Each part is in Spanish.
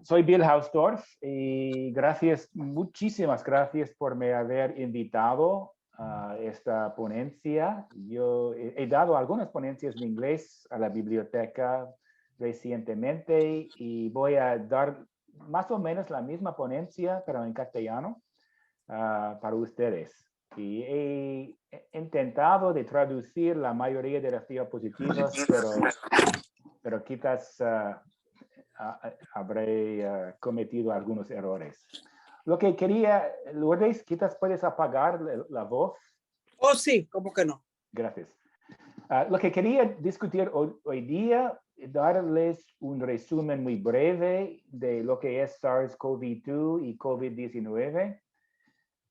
Soy Bill Hausdorff y muchísimas gracias por me haber invitado a esta ponencia. Yo he dado algunas ponencias en inglés a la biblioteca recientemente y voy a dar más o menos la misma ponencia, pero en castellano, para ustedes. Y he intentado de traducir la mayoría de las diapositivas, pero quizás habré cometido algunos errores. Lo que quería, Lourdes, quizás puedes apagar la voz. Oh, sí, ¿cómo que no? Gracias. Lo que quería discutir hoy día, darles un resumen muy breve de lo que es SARS-CoV-2 y COVID-19.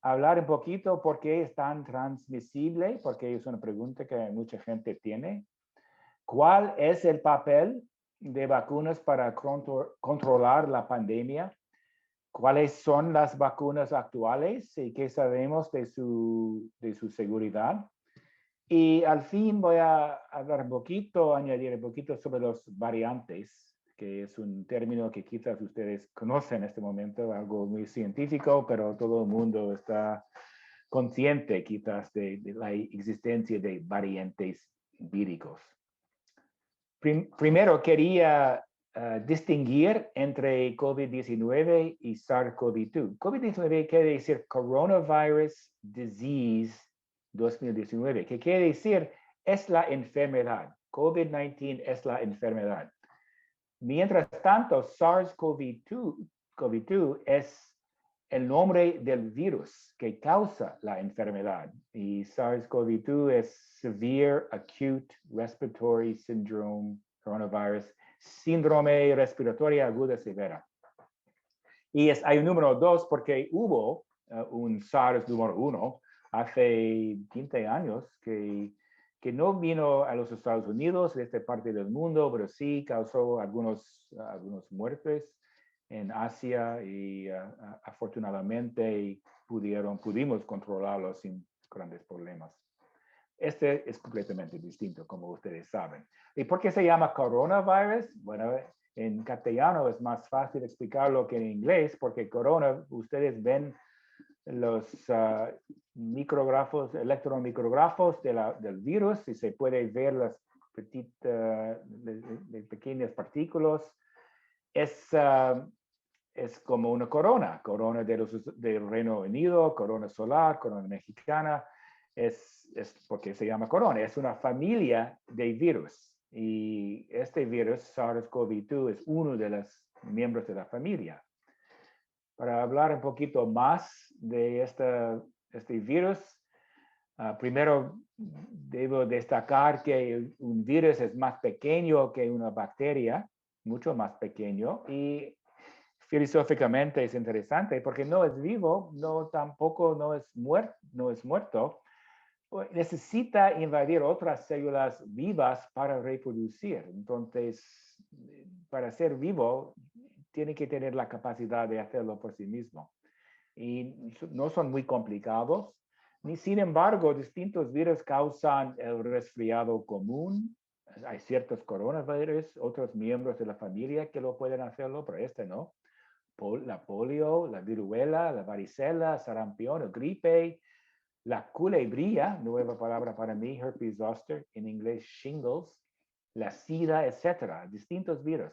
Hablar un poquito por qué es tan transmisible, porque es una pregunta que mucha gente tiene. ¿Cuál es el papel de vacunas para controlar la pandemia? ¿Cuáles son las vacunas actuales y qué sabemos de su seguridad? Y al fin voy a hablar añadir un poquito sobre los variantes, que es un término que quizás ustedes conocen en este momento, algo muy científico, pero todo el mundo está consciente quizás de la existencia de variantes víricos. Primero quería distinguir entre COVID-19 y SARS-CoV-2. COVID-19 quiere decir Coronavirus Disease 2019, que quiere decir es la enfermedad. COVID-19 es la enfermedad. Mientras tanto, SARS-CoV-2 es el nombre del virus que causa la enfermedad. Y SARS-CoV-2 es Severe Acute Respiratory Syndrome Coronavirus, síndrome respiratoria aguda severa. Y hay un número 2 porque hubo un SARS número 1 hace 15 años que no vino a los Estados Unidos, de esta parte del mundo, pero sí causó algunos muertes en Asia y afortunadamente pudimos controlarlo sin grandes problemas. Este es completamente distinto, como ustedes saben. ¿Y por qué se llama coronavirus? Bueno, en castellano es más fácil explicarlo que en inglés, porque corona, ustedes ven los electromicrógrafos del virus y se puede ver las pequeñas partículas. Es como una corona del Reino Unido, corona solar, corona mexicana. Es porque se llama corona, es una familia de virus. Y este virus, SARS-CoV-2, es uno de los miembros de la familia. Para hablar un poquito más de este virus, primero debo destacar que un virus es más pequeño que una bacteria, mucho más pequeño, y filosóficamente es interesante porque no es vivo, tampoco no es muerto, necesita invadir otras células vivas para reproducir. Entonces, para ser vivo, tiene que tener la capacidad de hacerlo por sí mismo. Y no son muy complicados. Sin embargo, distintos virus causan el resfriado común. Hay ciertos coronavirus, otros miembros de la familia que lo pueden hacerlo, pero este no. La polio, la viruela, la varicela, sarampión o gripe, la culebría, nueva palabra para mí, herpes zoster, en inglés shingles, la sida, etcétera, distintos virus.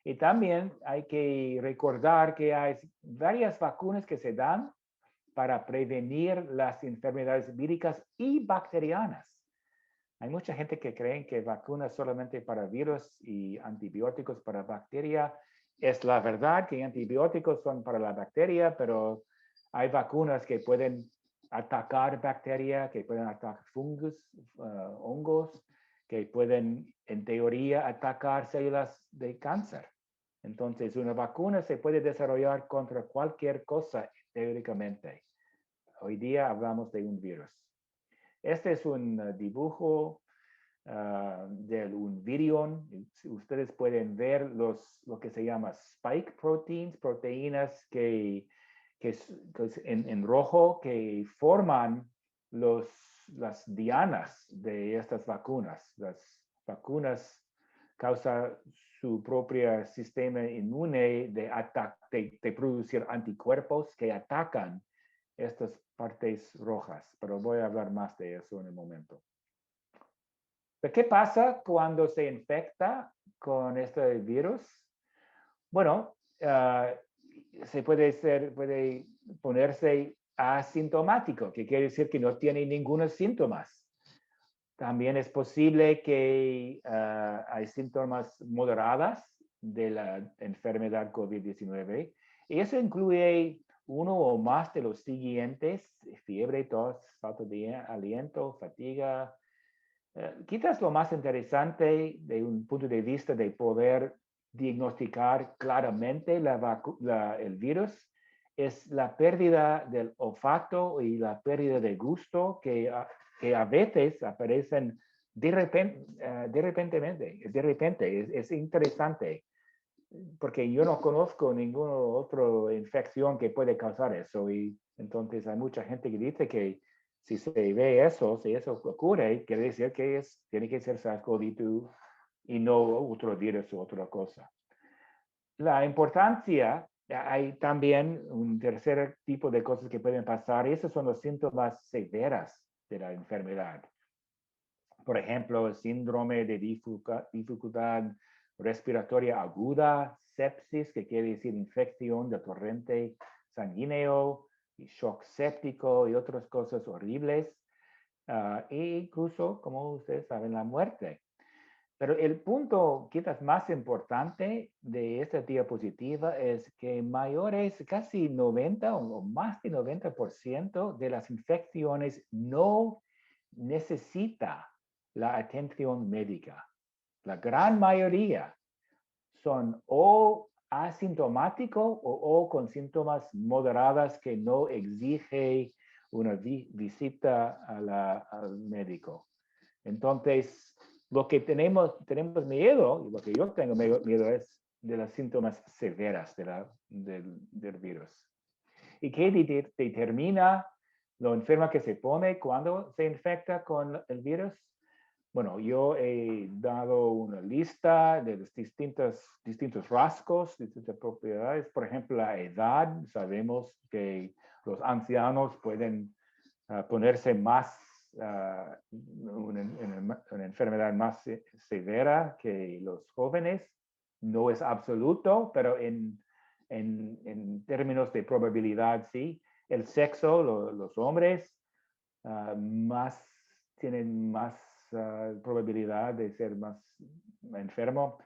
Y también hay que recordar que hay varias vacunas que se dan para prevenir las enfermedades víricas y bacterianas. Hay mucha gente que cree que vacunas solamente para virus y antibióticos para bacteria. Es la verdad que antibióticos son para la bacteria, pero hay vacunas que pueden atacar bacteria, que pueden atacar hongos, que pueden, en teoría, atacar células de cáncer. Entonces, una vacuna se puede desarrollar contra cualquier cosa, teóricamente. Hoy día hablamos de un virus. Este es un dibujo de un virion. Ustedes pueden ver lo que se llama spike proteins, proteínas que en rojo que forman las dianas de estas vacunas. Las vacunas causa su propio sistema inmune de producir anticuerpos que atacan estas partes rojas, pero voy a hablar más de eso en un momento. ¿Pero qué pasa cuando se infecta con este virus? Bueno, se puede ponerse asintomático, que quiere decir que no tiene ningunos síntomas. También es posible que hay síntomas moderados de la enfermedad COVID-19 y eso incluye uno o más de los siguientes: fiebre, tos, falta de aliento, fatiga. Quizás lo más interesante de un punto de vista de poder diagnosticar claramente el virus es la pérdida del olfato y la pérdida de gusto que a veces aparecen de repente. Es interesante porque yo no conozco ninguna otra infección que puede causar eso y entonces hay mucha gente que dice que si se ve eso, si eso ocurre, quiere decir que tiene que ser SARS-CoV-2 y no otro virus o otra cosa. La importancia, hay también un tercer tipo de cosas que pueden pasar y esos son los síntomas severos de la enfermedad. Por ejemplo, el síndrome de dificultad respiratoria aguda, sepsis, que quiere decir infección del torrente sanguíneo, y shock séptico y otras cosas horribles, e incluso, como ustedes saben, la muerte. Pero el punto quizás más importante de esta diapositiva es que casi 90 o más de 90% de las infecciones no necesita la atención médica. La gran mayoría son o asintomáticos o con síntomas moderados que no exige una visita al médico. Entonces, lo que tenemos miedo, y lo que yo tengo miedo es de los síntomas severos del virus. ¿Y qué determina lo enferma que se pone cuando se infecta con el virus? Bueno, yo he dado una lista de los distintos rasgos, distintas propiedades. Por ejemplo, la edad. Sabemos que los ancianos pueden ponerse más, una enfermedad más severa que los jóvenes. No es absoluto, pero en términos de probabilidad, sí. El sexo, los hombres tienen más probabilidad de ser más enfermo.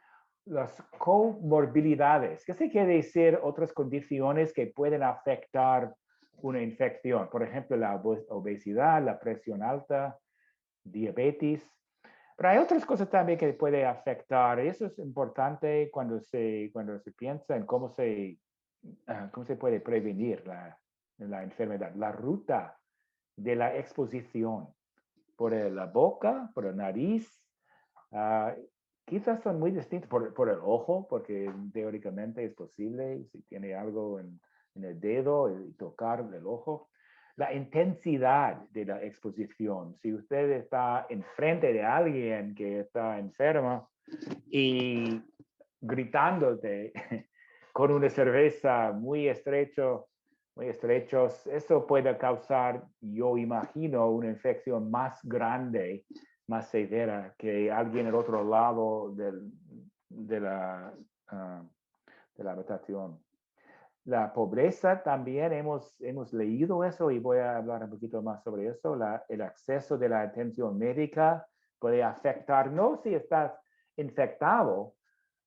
Las comorbilidades, ¿qué se quiere decir? Otras condiciones que pueden afectar una infección, por ejemplo, la obesidad, la presión alta, diabetes. Pero hay otras cosas también que puede afectar. Eso es importante cuando se piensa en cómo se puede prevenir la enfermedad. La ruta de la exposición por la boca, por la nariz, quizás son muy distintos por el ojo, porque teóricamente es posible si tiene algo en el dedo y tocar el ojo. La intensidad de la exposición. Si usted está enfrente de alguien que está enfermo y gritándote con una cerveza muy estrechos, eso puede causar, yo imagino, una infección más grande, más severa que alguien al otro lado de la habitación. La pobreza también hemos leído eso y voy a hablar un poquito más sobre eso. El acceso de la atención médica puede afectar, no si estás infectado,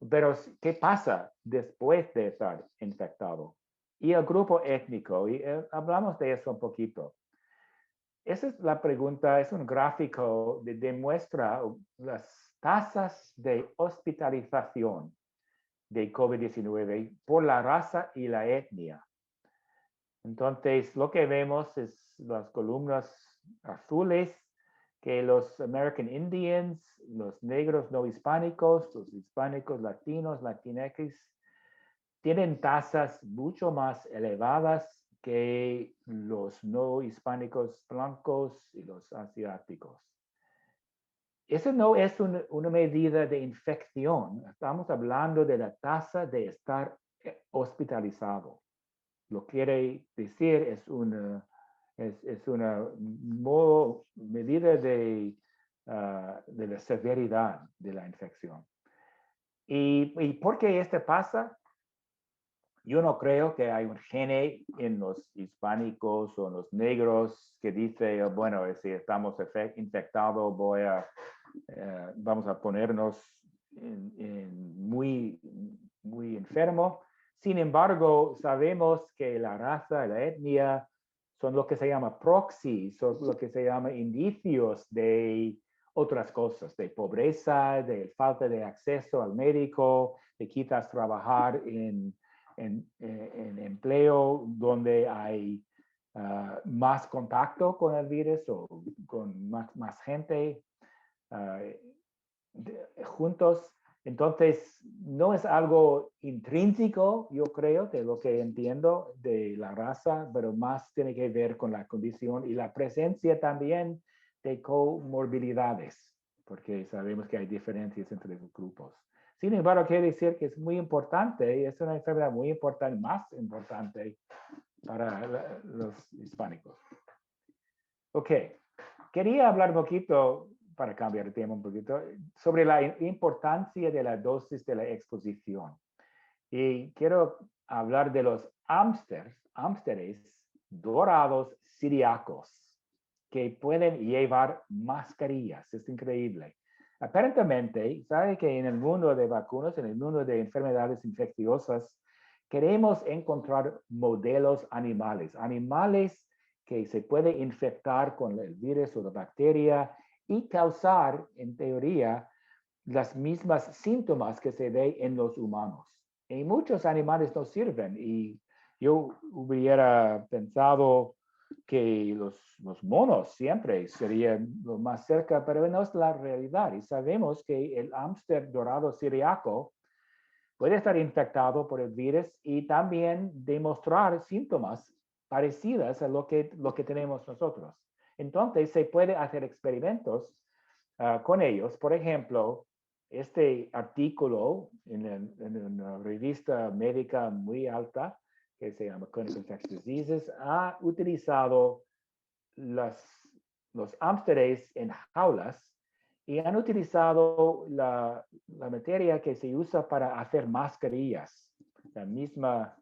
pero ¿qué pasa después de estar infectado? Y el grupo étnico, y hablamos de eso un poquito. Esa es la pregunta, es un gráfico que demuestra las tasas de hospitalización de COVID-19 por la raza y la etnia. Entonces, lo que vemos es las columnas azules, que los American Indians, los negros no hispánicos, los hispánicos latinos, latinx, tienen tasas mucho más elevadas que los no hispánicos blancos y los asiáticos. eso no es una medida de infección. Estamos hablando de la tasa de estar hospitalizado. Lo que quiere decir es una medida de la severidad de la infección. ¿Y por qué esto pasa? Yo no creo que hay un gene en los hispánicos o en los negros que dice, bueno, si estamos infectados, vamos a ponernos muy enfermo. Sin embargo, sabemos que la raza, la etnia, son lo que se llama proxies, son lo que se llama indicios de otras cosas, de pobreza, de falta de acceso al médico, de quizás trabajar en empleo donde hay más contacto con el virus o con más gente juntos. Entonces, no es algo intrínseco, yo creo, de lo que entiendo de la raza, pero más tiene que ver con la condición y la presencia también de comorbilidades, porque sabemos que hay diferencias entre los grupos. Sin embargo, quiere decir que es muy importante, y es una enfermedad muy importante, más importante para los hispánicos. Ok, quería hablar un poquito, para cambiar el tema un poquito, sobre la importancia de la dosis de la exposición. Y quiero hablar de los hámsteres dorados ciriacos que pueden llevar mascarillas. Es increíble. Aparentemente, sabe que en el mundo de vacunas, en el mundo de enfermedades infecciosas, queremos encontrar modelos animales que se puede infectar con el virus o la bacteria y causar, en teoría, las mismas síntomas que se ve en los humanos. Y muchos animales no sirven y yo hubiera pensado que los monos siempre serían lo más cerca, pero no es la realidad. Y sabemos que el hámster dorado ciriaco puede estar infectado por el virus y también demostrar síntomas parecidas a lo que tenemos nosotros. Entonces, se puede hacer experimentos con ellos. Por ejemplo, este artículo en una revista médica muy alta que se llama Clinical Infectious Diseases ha utilizado los hámsteres en jaulas y han utilizado la materia que se usa para hacer mascarillas, la misma,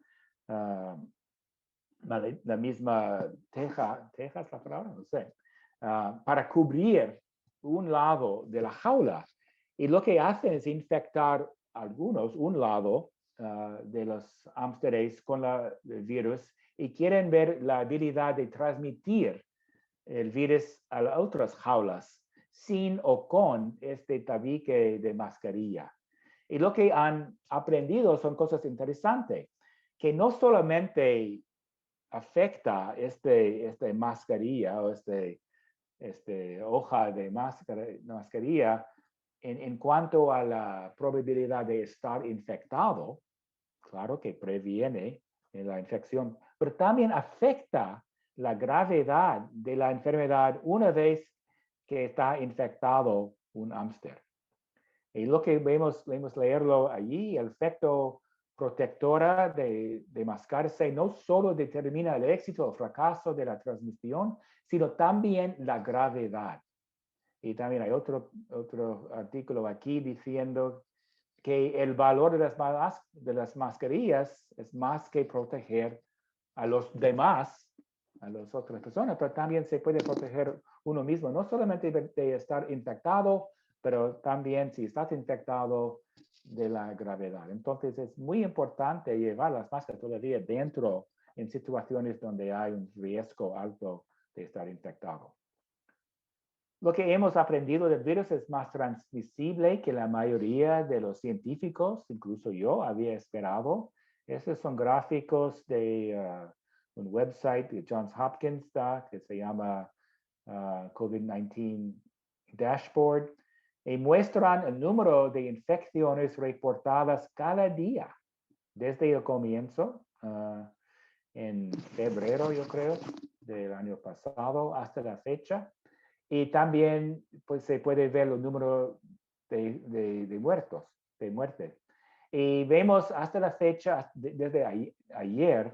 la misma teja es la palabra, no sé, para cubrir un lado de la jaula. Y lo que hacen es infectar un lado de los hámsteres con el virus y quieren ver la habilidad de transmitir el virus a las otras jaulas sin o con este tabique de mascarilla. Y lo que han aprendido son cosas interesantes, que no solamente afecta esta mascarilla o hoja de mascarilla en cuanto a la probabilidad de estar infectado, claro que previene la infección, pero también afecta la gravedad de la enfermedad una vez que está infectado un hámster. Y lo que vemos leerlo allí, el efecto protectora de mascarse no solo determina el éxito o fracaso de la transmisión, sino también la gravedad. Y también hay otro artículo aquí diciendo que el valor de las mascarillas es más que proteger a los demás, a las otras personas, pero también se puede proteger uno mismo, no solamente de estar infectado, pero también si estás infectado de la gravedad. Entonces es muy importante llevar las máscaras todavía dentro en situaciones donde hay un riesgo alto de estar infectado. Lo que hemos aprendido del virus es más transmisible que la mayoría de los científicos, incluso yo, había esperado. Estos son gráficos de un website de Johns Hopkins que se llama COVID-19 Dashboard y muestran el número de infecciones reportadas cada día desde el comienzo, en febrero, yo creo, del año pasado hasta la fecha. Y también pues, se puede ver los números de muertos, de muerte. Y vemos hasta la fecha, desde ayer,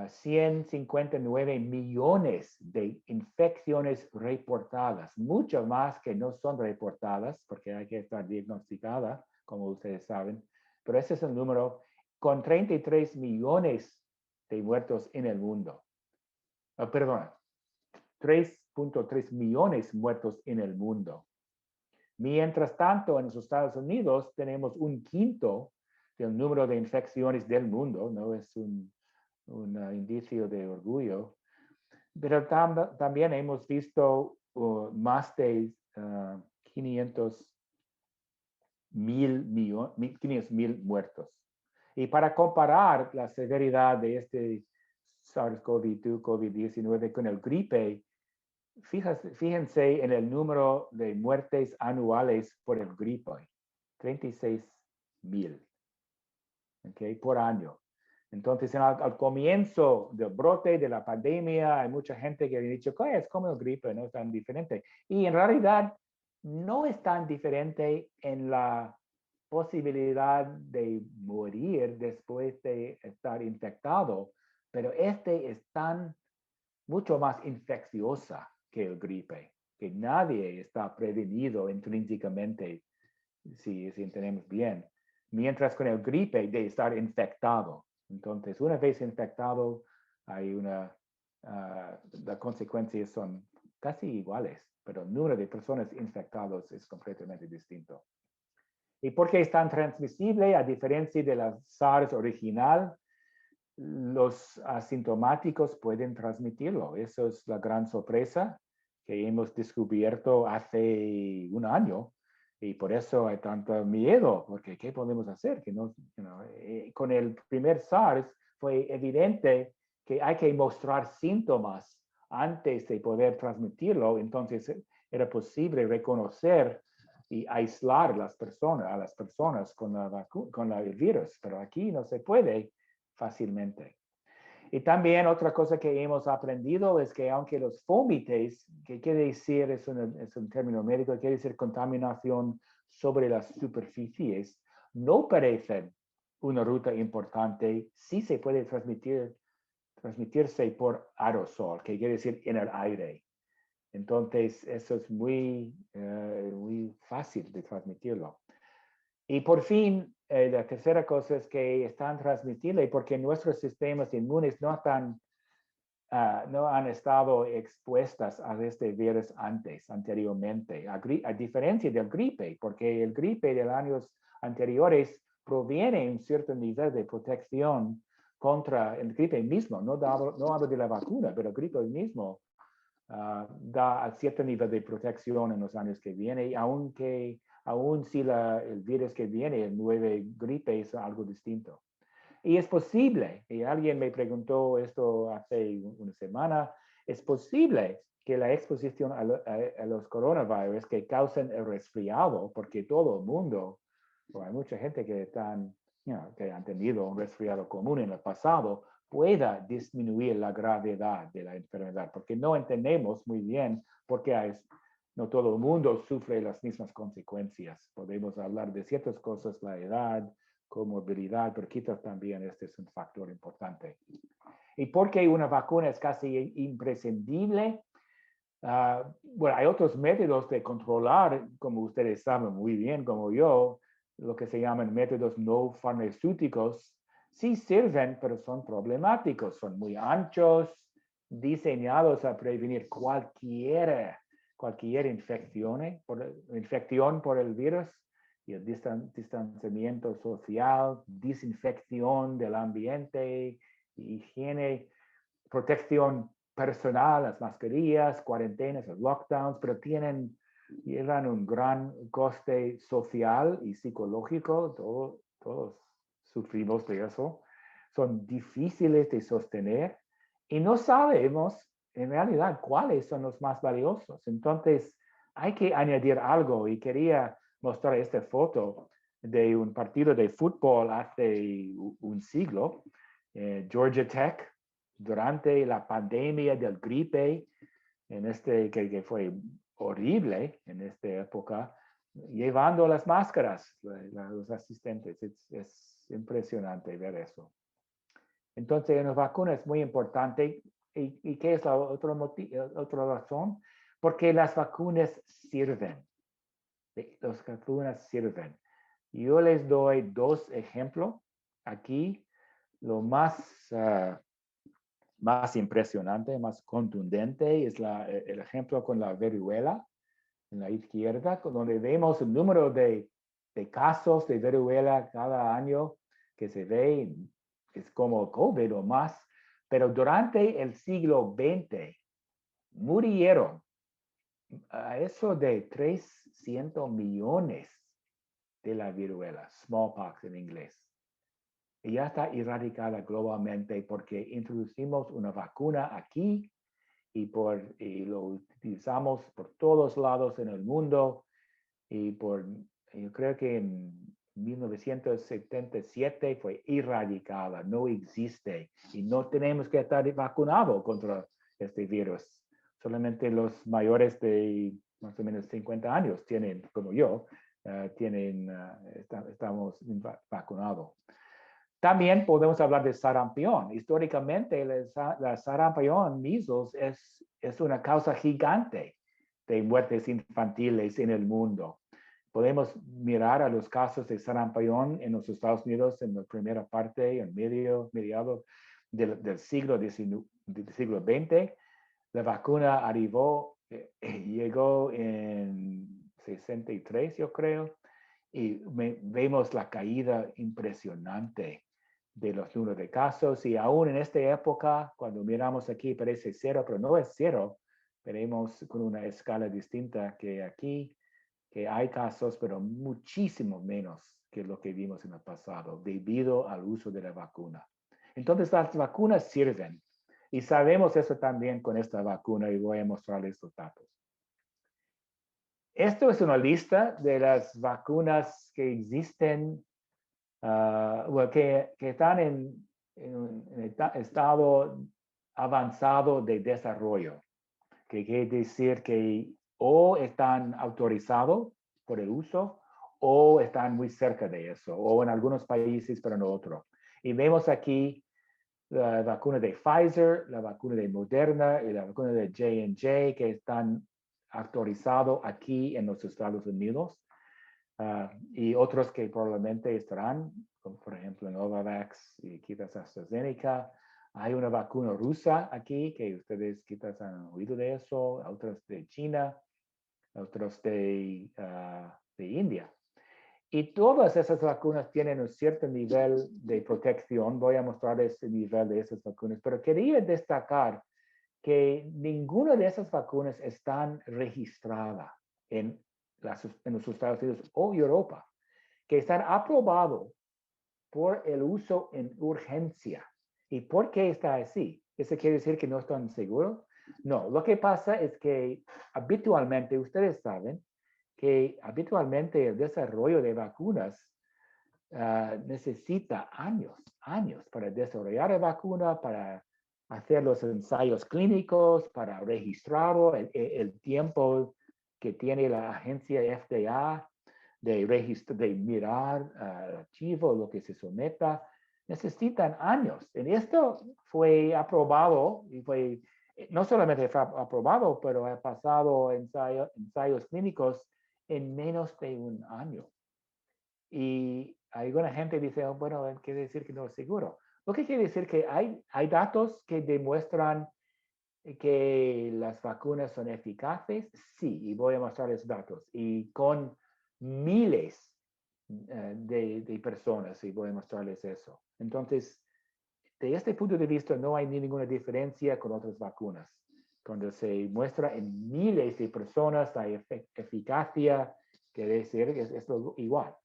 159 millones de infecciones reportadas, mucho más que no son reportadas, porque hay que estar diagnosticada, como ustedes saben. Pero ese es el número, con 33 millones de muertos en el mundo. Perdón, 3.3 millones muertos en el mundo. Mientras tanto, en los Estados Unidos tenemos un quinto del número de infecciones del mundo, no es un indicio de orgullo, pero también hemos visto más de 500 mil muertos. Y para comparar la severidad de este SARS-CoV-2, COVID-19 con el gripe, fíjense en el número de muertes anuales por el gripe, 36,000, ¿okay? Por año. Entonces, al comienzo del brote de la pandemia, hay mucha gente que ha dicho que es como el gripe, no es tan diferente. Y en realidad, no es tan diferente en la posibilidad de morir después de estar infectado, pero este es mucho más infecciosa que el gripe, que nadie está prevenido intrínsecamente, si entendemos bien, mientras con el gripe de estar infectado. Entonces, una vez infectado, las consecuencias son casi iguales, pero el número de personas infectadas es completamente distinto. ¿Y por qué es tan transmisible? A diferencia de la SARS original, los asintomáticos pueden transmitirlo. Eso es la gran sorpresa que hemos descubierto hace un año. Y por eso hay tanto miedo, porque ¿qué podemos hacer? Con el primer SARS fue evidente que hay que mostrar síntomas antes de poder transmitirlo. Entonces era posible reconocer y aislar a las personas con el virus. Pero aquí no se puede fácilmente. Y también otra cosa que hemos aprendido es que aunque los fómites, que quiere decir, es un término médico, quiere decir contaminación sobre las superficies, no parecen una ruta importante, sí se puede transmitirse por aerosol, que quiere decir en el aire. Entonces, eso es muy fácil de transmitirlo. Y por fin, la tercera cosa es que están transmitibles porque nuestros sistemas inmunes no han estado expuestas a este virus anteriormente, a diferencia del gripe, porque el gripe de los años anteriores proviene un cierto nivel de protección contra el gripe mismo. No hablo de la vacuna, pero el gripe mismo da cierto nivel de protección en los años que vienen, aun si el virus que viene, el nuevo gripe, es algo distinto. Y es posible, y alguien me preguntó esto hace una semana, es posible que la exposición a los coronavirus que causan el resfriado, porque todo el mundo, o hay mucha gente que han tenido un resfriado común en el pasado, pueda disminuir la gravedad de la enfermedad, porque no entendemos muy bien por qué no todo el mundo sufre las mismas consecuencias. Podemos hablar de ciertas cosas, la edad, comorbilidad, pero quizás también este es un factor importante. ¿Y por qué una vacuna es casi imprescindible? Bueno, hay otros métodos de controlar, como ustedes saben muy bien, como yo, lo que se llaman métodos no farmacéuticos, sí sirven, pero son problemáticos, son muy anchos, diseñados a prevenir cualquier infección por el virus, y el distanciamiento social, desinfección del ambiente, higiene, protección personal, las mascarillas, cuarentenas, los lockdowns, pero llevan un gran coste social y psicológico, todos sufrimos de eso, son difíciles de sostener y no sabemos en realidad cuáles son los más valiosos. Entonces, hay que añadir algo y quería mostrar esta foto de un partido de fútbol hace un siglo, Georgia Tech, durante la pandemia del gripe, que fue horrible en esta época, llevando las máscaras, los asistentes. Es impresionante ver eso. Entonces, en las vacunas es muy importante. ¿Y qué es la otra razón? Porque las vacunas sirven. Las vacunas sirven. Yo les doy dos ejemplos. Aquí, lo más impresionante, más contundente es el ejemplo con la viruela en la izquierda, donde vemos el número de casos de viruela cada año que se ve, es como COVID o más, pero durante el siglo XX murieron a eso de 300 millones de la viruela, smallpox en inglés. Y ya está erradicada globalmente porque introducimos una vacuna aquí y lo utilizamos por todos lados en el mundo. Yo creo que en 1977 fue erradicada, no existe y no tenemos que estar vacunados contra este virus. Solamente los mayores de más o menos 50 años tienen, como yo, estamos vacunados. También podemos hablar de sarampión. Históricamente, la sarampión, measles, es una causa gigante de muertes infantiles en el mundo. Podemos mirar a los casos de sarampión en los Estados Unidos en la primera parte, en mediados del siglo XX. La vacuna llegó en 63, yo creo, y vemos la caída impresionante de los números de casos. Y aún en esta época, cuando miramos aquí, parece cero, pero no es cero. Veremos con una escala distinta que aquí, que hay casos, pero muchísimo menos que lo que vimos en el pasado, debido al uso de la vacuna. Entonces, las vacunas sirven. Y sabemos eso también con esta vacuna y voy a mostrarles los datos. Esto es una lista de las vacunas que existen, que están en estado avanzado de desarrollo, que quiere decir que o están autorizados por el uso o están muy cerca de eso, o en algunos países, pero no otros. Y vemos aquí la vacuna de Pfizer, la vacuna de Moderna y la vacuna de J&J que están autorizados aquí en los Estados Unidos. Y otros que probablemente estarán, como por ejemplo Novavax y quizás AstraZeneca. Hay una vacuna rusa aquí que ustedes quizás han oído de eso, otras de China, otros de India. Y todas esas vacunas tienen un cierto nivel de protección. Voy a mostrarles el nivel de esas vacunas, pero quería destacar que ninguna de esas vacunas están registradas en los Estados Unidos o Europa, que están aprobados por el uso en urgencia. ¿Y por qué está así? ¿Eso quiere decir que no están seguros? No, lo que pasa es que habitualmente, ustedes saben, que habitualmente el desarrollo de vacunas necesita años para desarrollar la vacuna, para hacer los ensayos clínicos, para registrarlo, el tiempo que tiene la agencia FDA de mirar el archivo, lo que se someta, necesitan años. En esto fue aprobado y no solamente fue aprobado, pero ha pasado ensayos clínicos en menos de un año. Y alguna gente dice, oh, bueno, quiere decir que no es seguro. Lo que quiere decir que hay datos que demuestran que las vacunas son eficaces, sí, y voy a mostrarles datos. Y con miles de personas, y voy a mostrarles eso. Entonces, de este punto de vista, no hay ninguna diferencia con otras vacunas. Cuando se muestra en miles de personas la eficacia, quiere decir que es igual.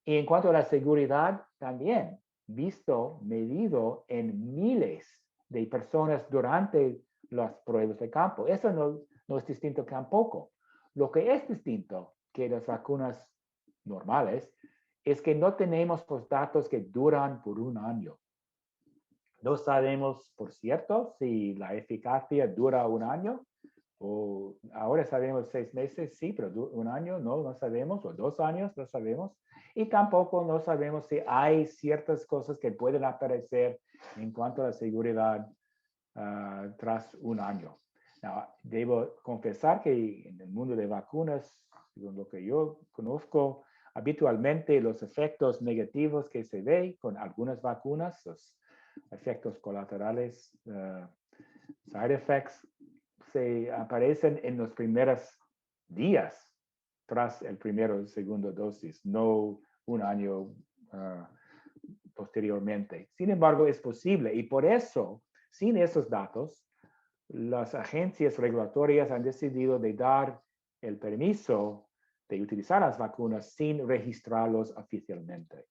Y en cuanto a la seguridad, también medido en miles de personas durante las pruebas de campo. Eso no es distinto tampoco. Lo que es distinto que las vacunas normales es que no tenemos los datos que duran por un año. No sabemos, por cierto, si la eficacia dura un año, O ahora sabemos 6 meses, sí, pero un año no sabemos, o 2 años no sabemos. Y tampoco no sabemos si hay ciertas cosas que pueden aparecer en cuanto a la seguridad tras un año. Now, debo confesar que en el mundo de vacunas, según lo que yo conozco, habitualmente los efectos negativos que se ve con algunas vacunas, los efectos colaterales, side effects, se aparecen en los primeros días tras el primero y segundo dosis, no un año posteriormente. Sin embargo, es posible y por eso, sin esos datos, las agencias regulatorias han decidido de dar el permiso de utilizar las vacunas sin registrarlos oficialmente.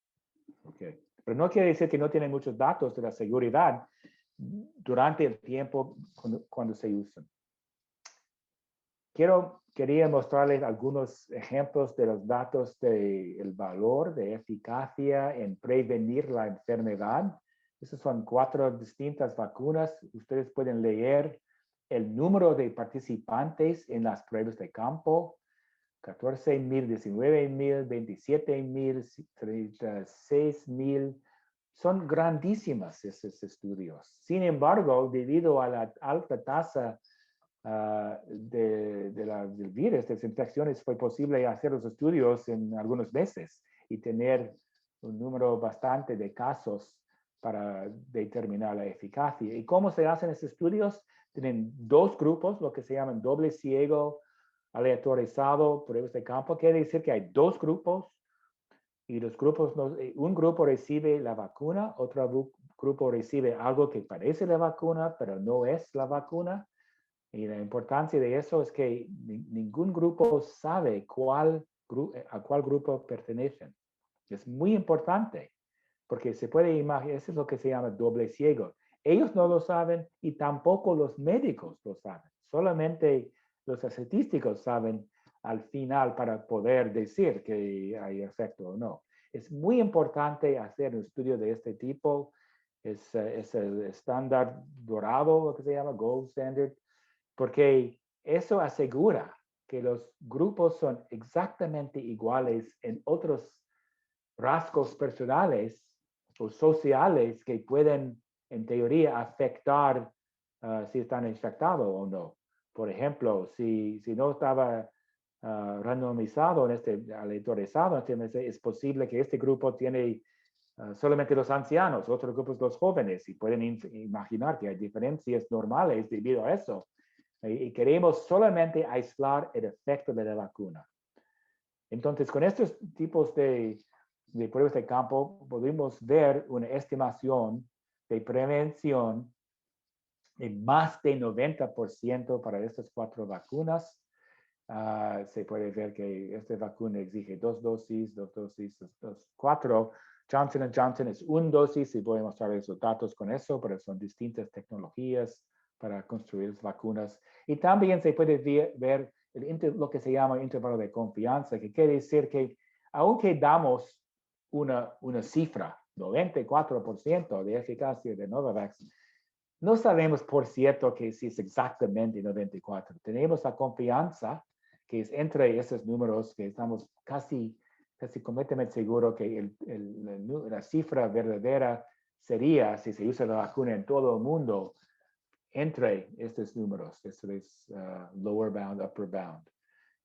Okay. Pero no quiere decir que no tienen muchos datos de la seguridad durante el tiempo cuando se usan. Quería mostrarles algunos ejemplos de los datos del valor de eficacia en prevenir la enfermedad. Esas son 4 distintas vacunas. Ustedes pueden leer el número de participantes en las pruebas de campo. 14,000, 19,000, 27,000, 36,000. Son grandísimas esos estudios. Sin embargo, debido a la alta tasa del virus, de las infecciones, fue posible hacer los estudios en algunos meses y tener un número bastante de casos para determinar la eficacia. ¿Y cómo se hacen esos estudios? Tienen 2 grupos, lo que se llaman doble ciego, aleatorizado, pruebas de campo. Quiere decir que hay 2 grupos y los grupos, un grupo recibe la vacuna, otro grupo recibe algo que parece la vacuna, pero no es la vacuna. Y la importancia de eso es que ningún grupo sabe a cuál grupo pertenecen. Es muy importante, porque se puede imaginar, eso es lo que se llama doble ciego. Ellos no lo saben y tampoco los médicos lo saben. Solamente los estadísticos saben al final para poder decir que hay efecto o no. Es muy importante hacer un estudio de este tipo. Es el estándar dorado, lo que se llama gold standard, porque eso asegura que los grupos son exactamente iguales en otros rasgos personales o sociales que pueden, en teoría, afectar si están infectados o no. Por ejemplo, si no estaba randomizado, aleatorizado, es posible que este grupo tiene solamente los ancianos, otros grupos los jóvenes, y pueden imaginar que hay diferencias normales debido a eso. Y queremos solamente aislar el efecto de la vacuna. Entonces, con estos tipos de pruebas de campo, podemos ver una estimación de prevención de más de 90% para estas 4 vacunas. Se puede ver que esta vacuna exige 2 dosis, 2 dosis, 4. Johnson & Johnson es 1 dosis y voy a mostrar resultados con eso, pero son distintas tecnologías para construir las vacunas. Y también se puede ver lo que se llama intervalo de confianza, que quiere decir que aunque damos una cifra, 94% de eficacia de Novavax, no sabemos por cierto que si es exactamente 94. Tenemos la confianza que es entre esos números que estamos casi completamente seguros que la cifra verdadera sería, si se usa la vacuna en todo el mundo, entre estos números. Esto es lower bound, upper bound.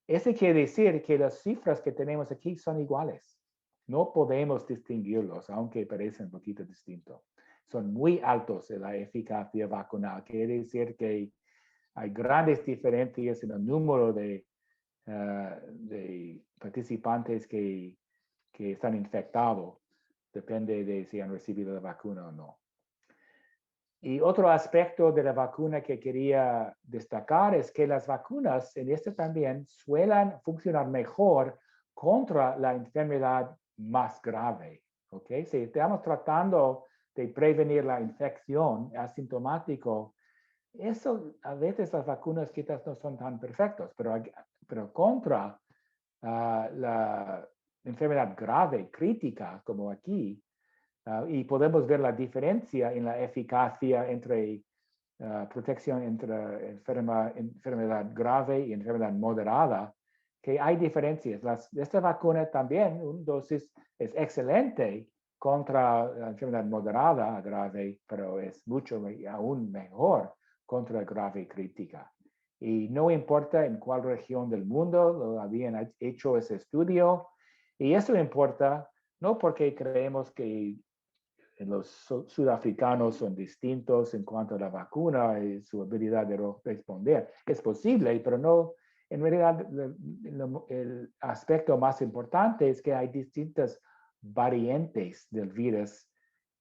Eso quiere decir que las cifras que tenemos aquí son iguales. No podemos distinguirlos, aunque parecen un poquito distintos. Son muy altos en la eficacia vacunal. Quiere decir que hay grandes diferencias en el número de participantes que están infectados. Depende de si han recibido la vacuna o no. Y otro aspecto de la vacuna que quería destacar es que las vacunas en este también suelen funcionar mejor contra la enfermedad más grave. ¿Okay? Si estamos tratando de prevenir la infección asintomático, eso a veces las vacunas quizás no son tan perfectas, pero contra la enfermedad grave, crítica, como aquí, y podemos ver la diferencia en la eficacia entre protección entre enfermedad grave y enfermedad moderada, que hay diferencias. Esta vacuna también, una dosis es excelente contra la enfermedad moderada, grave, pero es mucho aún mejor contra grave y crítica. Y no importa en cuál región del mundo lo habían hecho ese estudio, y eso importa no porque creemos que los sudafricanos son distintos en cuanto a la vacuna y su habilidad de responder. Es posible, pero no, en realidad el aspecto más importante es que hay distintas variantes del virus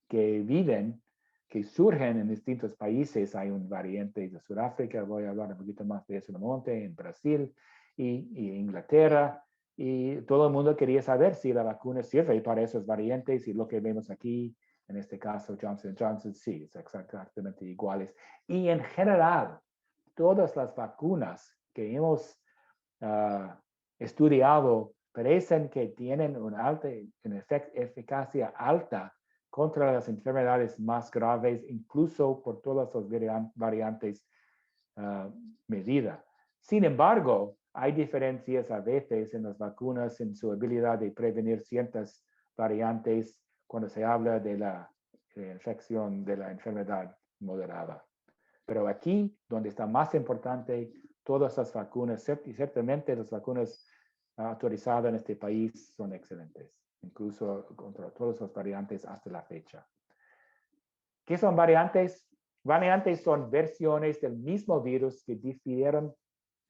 que viven, que surgen en distintos países. Hay un variante de Sudáfrica, voy a hablar un poquito más de eso en un momento, en Brasil y Inglaterra. Y todo el mundo quería saber si la vacuna sirve para esos variantes, y lo que vemos aquí, en este caso Johnson Johnson, sí, es exactamente iguales. Y en general, todas las vacunas que hemos estudiado parecen que tienen una eficacia alta contra las enfermedades más graves, incluso por todas las variantes medidas. Sin embargo, hay diferencias a veces en las vacunas en su habilidad de prevenir ciertas variantes cuando se habla de la infección de la enfermedad moderada. Pero aquí, donde está más importante, todas las vacunas, y ciertamente las vacunas autorizadas en este país son excelentes, incluso contra todas las variantes hasta la fecha. ¿Qué son variantes? Variantes son versiones del mismo virus que difirieron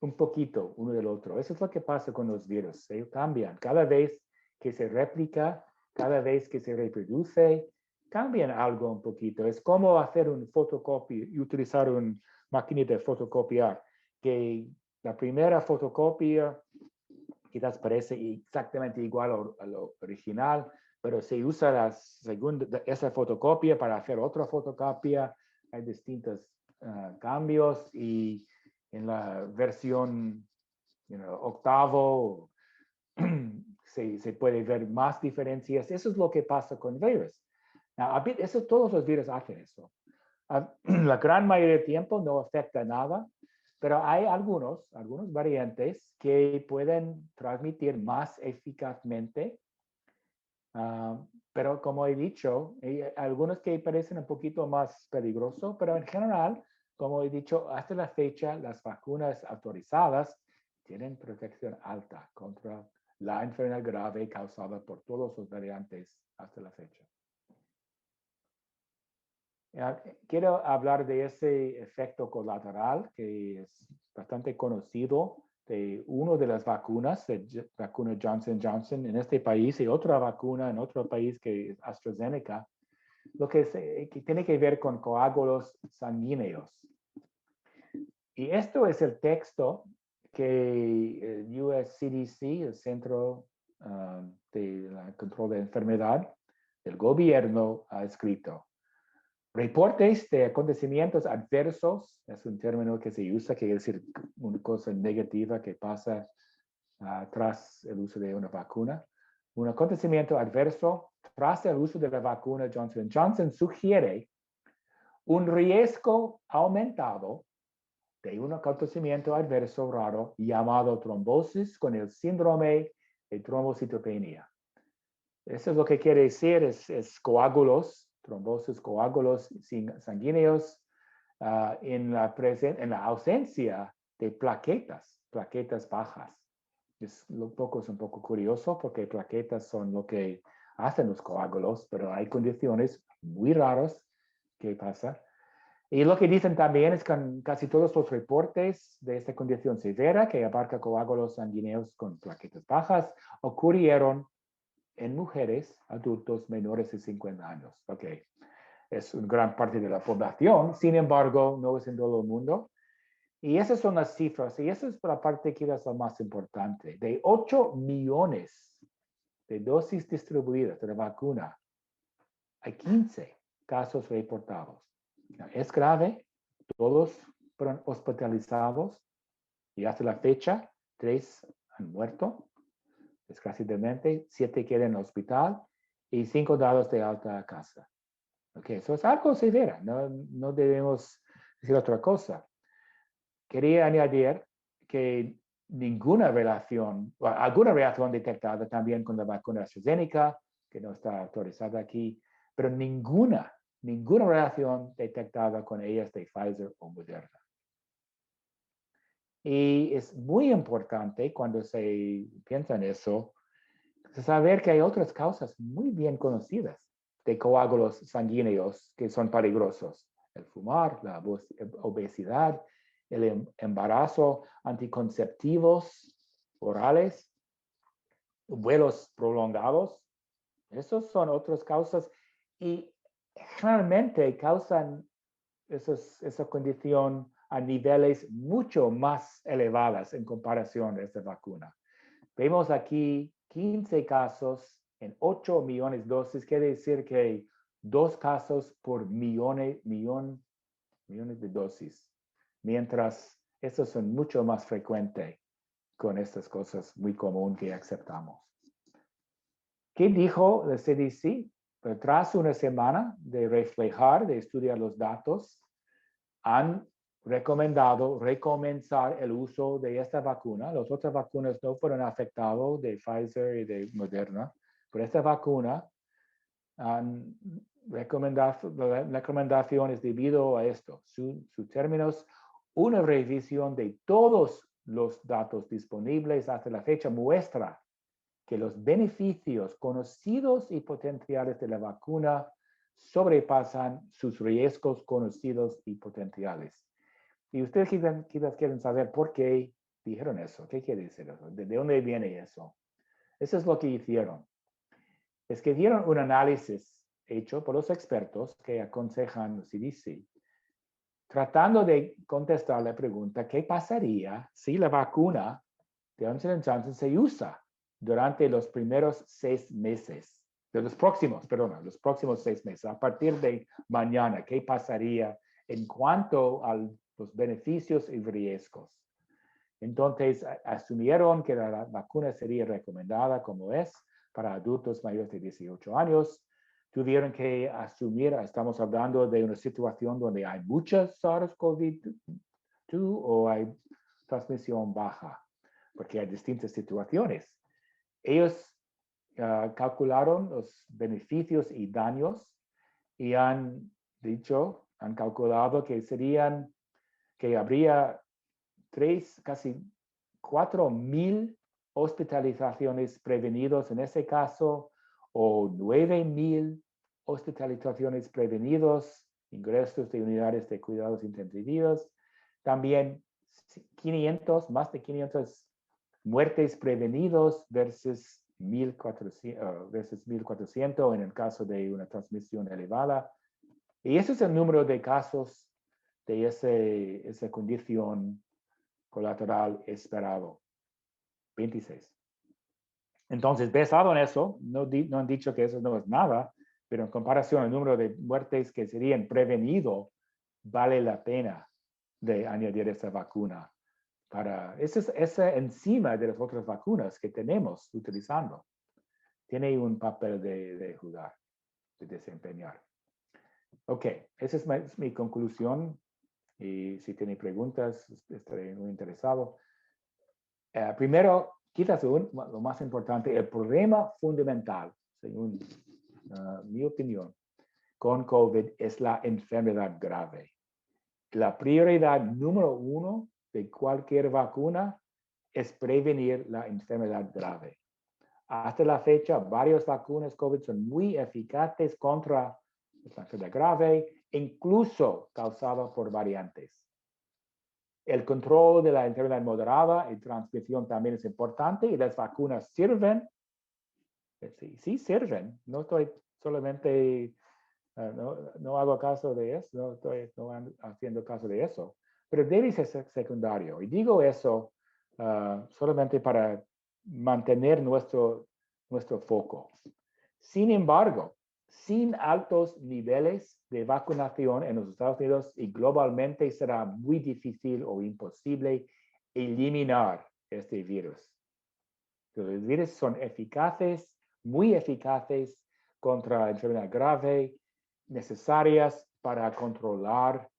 un poquito uno del otro. Eso es lo que pasa con los virus. Ellos cambian. Cada vez que se replica, cada vez que se reproduce, cambian algo un poquito. Es como hacer un fotocopia y utilizar una maquinita de fotocopiar, que la primera fotocopia quizás parece exactamente igual a lo original, pero se usa esa fotocopia para hacer otra fotocopia. Hay distintos cambios, y en la versión octavo se puede ver más diferencias. Eso es lo que pasa con virus. Todos los virus hacen eso. La gran mayoría del tiempo no afecta nada, pero hay algunos variantes que pueden transmitir más eficazmente. Pero como he dicho, hay algunos que parecen un poquito más peligrosos, pero en general, como he dicho, hasta la fecha, las vacunas autorizadas tienen protección alta contra la enfermedad grave causada por todos los variantes hasta la fecha. Quiero hablar de ese efecto colateral que es bastante conocido de una de las vacunas, de vacuna Johnson Johnson en este país, y otra vacuna en otro país que es AstraZeneca, lo que tiene que ver con coágulos sanguíneos. Y esto es el texto que el US CDC, el Centro de Control de Enfermedad del gobierno, ha escrito. Reportes de acontecimientos adversos, es un término que se usa, que quiere decir una cosa negativa que pasa tras el uso de una vacuna. Un acontecimiento adverso tras el uso de la vacuna Johnson Johnson sugiere un riesgo aumentado de un acontecimiento adverso raro llamado trombosis con el síndrome de trombocitopenia. Eso es lo que quiere decir, es coágulos, trombosis, coágulos sanguíneos en la ausencia de plaquetas bajas. Es un poco curioso, porque plaquetas son lo que hacen los coágulos, pero hay condiciones muy raras que pasan. Y lo que dicen también es que casi todos los reportes de esta condición severa, que abarca coágulos sanguíneos con plaquetas bajas, ocurrieron en mujeres, adultos menores de 50 años. Ok, es una gran parte de la población, sin embargo, no es en todo el mundo. Y esas son las cifras, y esa es la parte que es la más importante. De 8 millones de dosis distribuidas de la vacuna, hay 15 casos reportados. Es grave, todos fueron hospitalizados, y hasta la fecha, 3 han muerto, desgraciadamente, 7 quedan en el hospital, y 5 dados de alta a casa. Ok, eso es algo severo. No debemos decir otra cosa. Quería añadir que alguna relación detectada también con la vacuna AstraZeneca, que no está autorizada aquí, pero ninguna relación detectada con ellas de Pfizer o Moderna. Y es muy importante cuando se piensa en eso, saber que hay otras causas muy bien conocidas de coágulos sanguíneos que son peligrosos. El fumar, la obesidad, el embarazo, anticonceptivos orales, vuelos prolongados. Esas son otras causas y generalmente causan esa condición a niveles mucho más elevados en comparación a esta vacuna. Vemos aquí 15 casos en 8 millones de dosis, quiere decir que 2 casos por millones de dosis, mientras estos son mucho más frecuentes con estas cosas muy comunes que aceptamos. ¿Qué dijo el CDC? Tras una semana de reflejar, de estudiar los datos, han recomendado recomenzar el uso de esta vacuna. Las otras vacunas no fueron afectadas de Pfizer y de Moderna, pero esta vacuna han recomendaciones debido a esto. Sus términos, una revisión de todos los datos disponibles hasta la fecha muestra que los beneficios conocidos y potenciales de la vacuna sobrepasan sus riesgos conocidos y potenciales. Y ustedes quizás quieren saber por qué dijeron eso. ¿Qué quiere decir eso? ¿De dónde viene eso? Eso es lo que hicieron. Es que dieron un análisis hecho por los expertos que aconsejan CDC, tratando de contestar la pregunta, ¿qué pasaría si la vacuna de Johnson & Johnson se usa durante los primeros 6 meses? Los próximos 6 meses, a partir de mañana, ¿qué pasaría en cuanto a los beneficios y riesgos? Entonces, asumieron que la vacuna sería recomendada como es para adultos mayores de 18 años. Tuvieron que asumir, estamos hablando de una situación donde hay muchas SARS-CoV-2 o hay transmisión baja, porque hay distintas situaciones. Ellos calcularon los beneficios y daños y han calculado que habría casi 4,000 hospitalizaciones prevenidos en ese caso, o 9,000 hospitalizaciones prevenidos, ingresos de unidades de cuidados intensivos, también más de 500 muertes prevenidos versus 1,400 en el caso de una transmisión elevada. Y ese es el número de casos de esa condición colateral esperado, 26. Entonces, basado en eso, no han dicho que eso no es nada, pero en comparación al número de muertes que serían prevenido, vale la pena de añadir esa vacuna. Esa encima de las otras vacunas que tenemos utilizando, tiene un papel de jugar, de desempeñar. Ok, esa es mi conclusión. Y si tienen preguntas, estaré muy interesado. Primero, quizás lo más importante, el problema fundamental, según mi opinión, con COVID es la enfermedad grave. La prioridad número 1 de cualquier vacuna es prevenir la enfermedad grave. Hasta la fecha, varias vacunas COVID son muy eficaces contra la enfermedad grave, incluso causada por variantes. El control de la enfermedad moderada y transmisión también es importante y las vacunas sirven. Sí sirven. No estoy solamente, no hago caso de eso, no estoy haciendo caso de eso, pero debe ser secundario. Y digo eso solamente para mantener nuestro foco. Sin embargo, sin altos niveles de vacunación en los Estados Unidos y globalmente será muy difícil o imposible eliminar este virus. Los virus son eficaces, muy eficaces contra la enfermedad grave, necesarias para controlar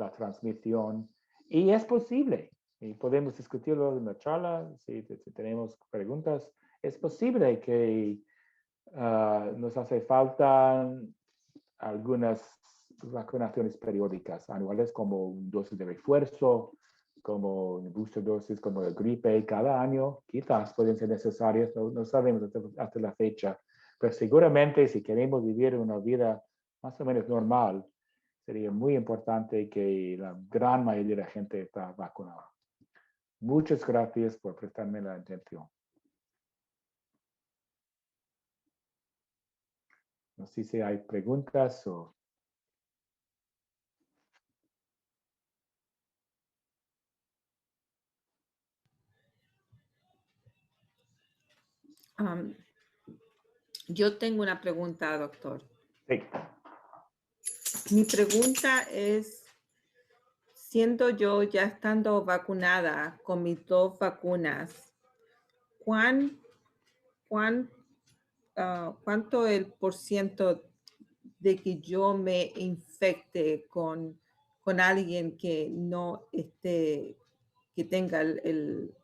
la transmisión. Y es posible, y podemos discutirlo en la charla, si tenemos preguntas. Es posible que nos hace falta algunas vacunaciones periódicas anuales, como un dosis de refuerzo, como un booster dosis, como la gripe cada año. Quizás pueden ser necesarias, no sabemos hasta la fecha, pero seguramente si queremos vivir una vida más o menos normal, sería muy importante que la gran mayoría de la gente está vacunada. Muchas gracias por prestarme la atención. No sé si hay preguntas o... Yo tengo una pregunta, doctor. Sí. Mi pregunta es, siendo yo ya estando vacunada con mis 2 vacunas, ¿cuánto el porciento de que yo me infecte con alguien que no esté, que tenga el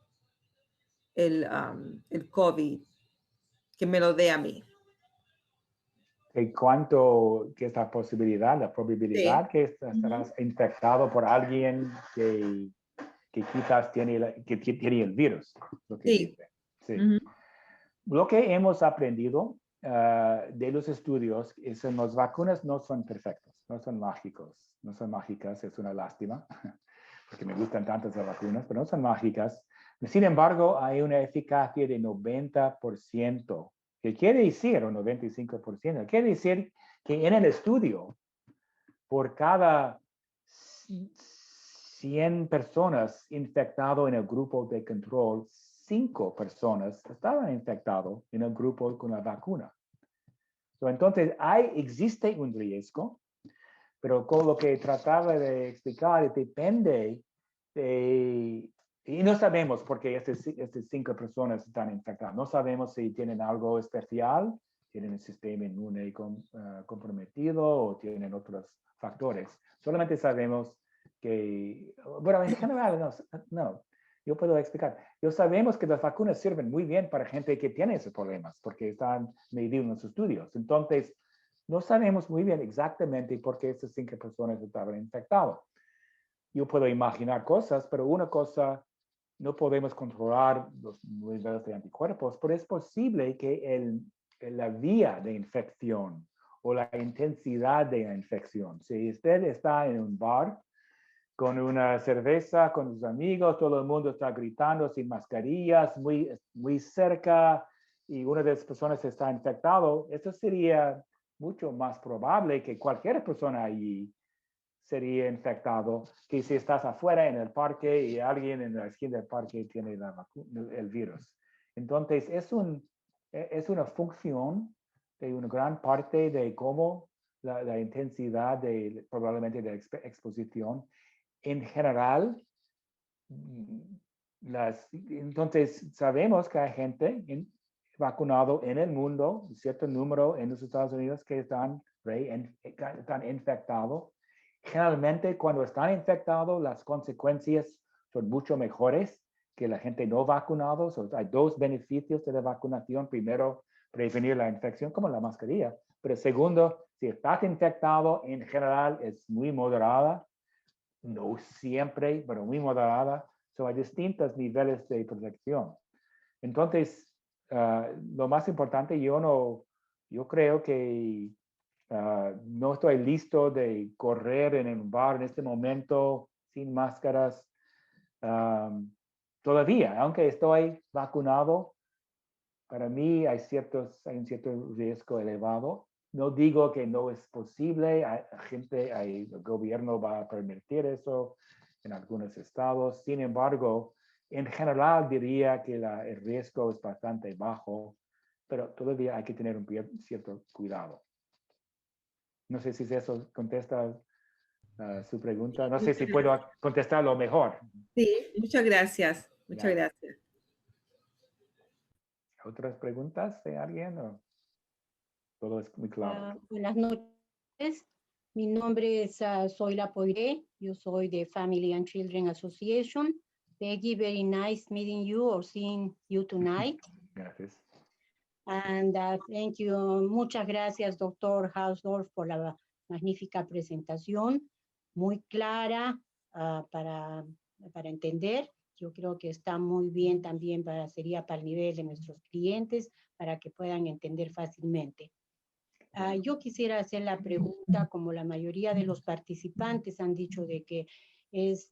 COVID, que me lo dé a mí? ¿Cuánto, qué es la posibilidad, la probabilidad Sí. que estarás infectado por alguien que quizás tiene el virus? Lo que Sí. dice. Sí. Lo que hemos aprendido de los estudios es que las vacunas no son perfectas, no son mágicos, no son mágicas, es una lástima, porque me gustan tantas las vacunas, pero no son mágicas. Sin embargo, hay una eficacia de 90%, que quiere decir, o 95%, quiere decir que en el estudio, por cada 100 personas infectadas en el grupo de control, 5 personas estaban infectadas en el grupo con la vacuna. Entonces, existe un riesgo, pero con lo que trataba de explicar, depende de... Y no sabemos por qué estas 5 personas están infectadas. No sabemos si tienen algo especial, tienen el sistema inmune comprometido o tienen otros factores. Solamente sabemos que, bueno, en general, no, yo puedo explicar. Sabemos que las vacunas sirven muy bien para gente que tiene esos problemas, porque están medidos en los estudios. Entonces, no sabemos muy bien exactamente por qué estas 5 personas estaban infectadas. Yo puedo imaginar cosas, pero una cosa, no podemos controlar los niveles de anticuerpos, pero es posible que la vía de infección o la intensidad de la infección, si usted está en un bar con una cerveza, con sus amigos, todo el mundo está gritando sin mascarillas, muy, muy cerca, y una de las personas está infectado, eso sería mucho más probable que cualquier persona allí sería infectado que si estás afuera en el parque y alguien en la esquina del parque tiene el virus. Entonces, es una función de una gran parte de cómo la intensidad probablemente de exposición en general. Entonces, sabemos que hay gente vacunado en el mundo, un cierto número en los Estados Unidos que están infectados. Generalmente, cuando están infectados, las consecuencias son mucho mejores que la gente no vacunada. Hay 2 beneficios de la vacunación. Primero, prevenir la infección, como la mascarilla. Pero segundo, si estás infectado, en general es muy moderada. No siempre, pero muy moderada. Hay distintos niveles de protección. Entonces, lo más importante, yo creo que no estoy listo de correr en un bar en este momento sin máscaras todavía, aunque estoy vacunado. Para mí hay un cierto riesgo elevado. No digo que no es posible, el gobierno va a permitir eso en algunos estados. Sin embargo, en general diría que el riesgo es bastante bajo, pero todavía hay que tener un cierto cuidado. No sé si eso contesta su pregunta. No sé si puedo contestarlo mejor. Sí, muchas gracias. Muchas gracias. ¿Otras preguntas de alguien? ¿O todo es muy claro? Buenas noches. Mi nombre es Zoila Poiré. Yo soy de Family and Children Association. Peggy, very nice meeting you or seeing you tonight. Gracias. And thank you. Muchas gracias, doctor Hausdorff, por la magnífica presentación. Muy clara para entender. Yo creo que está muy bien también, sería para el nivel de nuestros clientes, para que puedan entender fácilmente. Yo quisiera hacer la pregunta, como la mayoría de los participantes han dicho, de que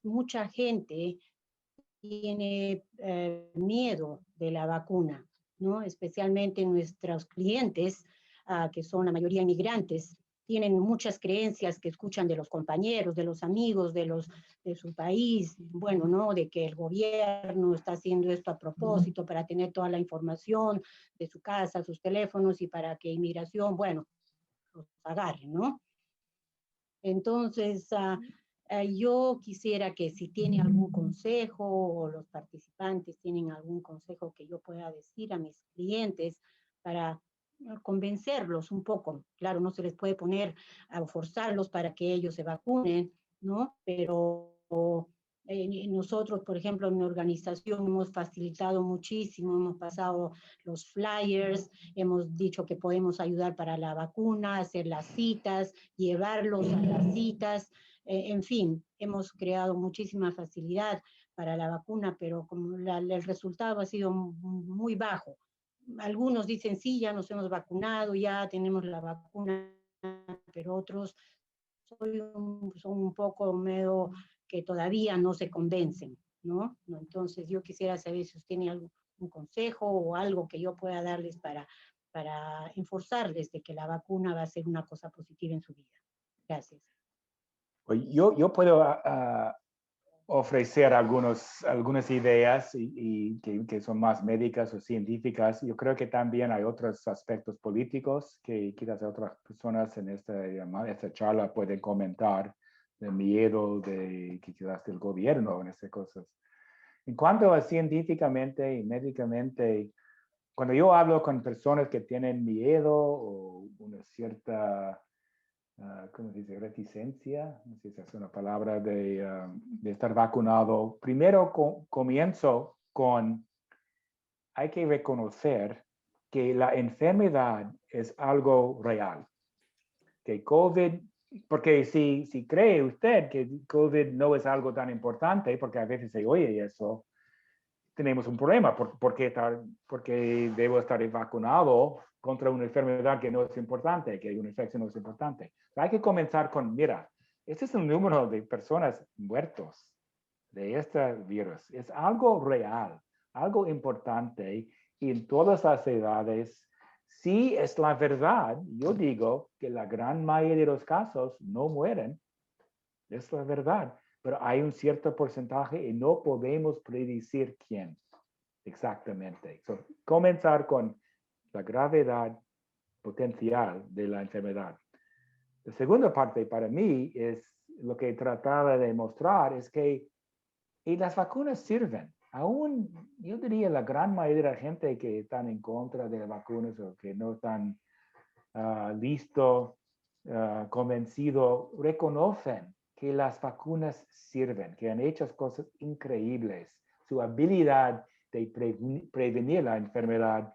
mucha gente tiene miedo de la vacuna, ¿no? Especialmente nuestros clientes, que son la mayoría inmigrantes, tienen muchas creencias que escuchan de los compañeros, de los amigos, de su país, bueno, ¿no? De que el gobierno está haciendo esto a propósito para tener toda la información de su casa, sus teléfonos, y para que inmigración, bueno, los agarre, ¿no? Entonces, yo quisiera que si tiene algún consejo, o los participantes tienen algún consejo que yo pueda decir a mis clientes para convencerlos un poco. Claro, no se les puede poner a forzarlos para que ellos se vacunen, ¿no? Pero nosotros, por ejemplo, en mi organización hemos facilitado muchísimo, hemos pasado los flyers, hemos dicho que podemos ayudar para la vacuna, hacer las citas, llevarlos a las citas, en fin, hemos creado muchísima facilidad para la vacuna, pero como el resultado ha sido muy bajo. Algunos dicen, sí, ya nos hemos vacunado, ya tenemos la vacuna, pero otros son un poco medio que todavía no se convencen, ¿no? Entonces yo quisiera saber si usted tiene algún consejo o algo que yo pueda darles para enforzarles de que la vacuna va a ser una cosa positiva en su vida. Gracias. Pues yo puedo ofrecer algunas ideas y que son más médicas o científicas. Yo creo que también hay otros aspectos políticos que quizás otras personas en esta charla pueden comentar, de miedo quizás del gobierno en estas cosas. En cuanto a científicamente y médicamente, cuando yo hablo con personas que tienen miedo o una cierta ¿cómo se dice? Reticencia, no sé si es una palabra de estar vacunado. Primero comienzo con, hay que reconocer que la enfermedad es algo real. Que COVID, porque si cree usted que COVID no es algo tan importante, porque a veces se oye eso, tenemos un problema, porque debo estar vacunado contra una enfermedad que no es importante, que una infección no es importante. Hay que comenzar con, mira, este es el número de personas muertos de este virus. Es algo real, algo importante, y en todas las edades, sí es la verdad. Yo digo que la gran mayoría de los casos no mueren, es la verdad, pero hay un cierto porcentaje y no podemos predecir quién exactamente. Comenzar con la gravedad potencial de la enfermedad. La segunda parte para mí es lo que trataba de mostrar, es que las vacunas sirven. Aún, yo diría, la gran mayoría de la gente que están en contra de las vacunas o que no están convencidos, reconocen que las vacunas sirven, que han hecho cosas increíbles. Su habilidad de prevenir la enfermedad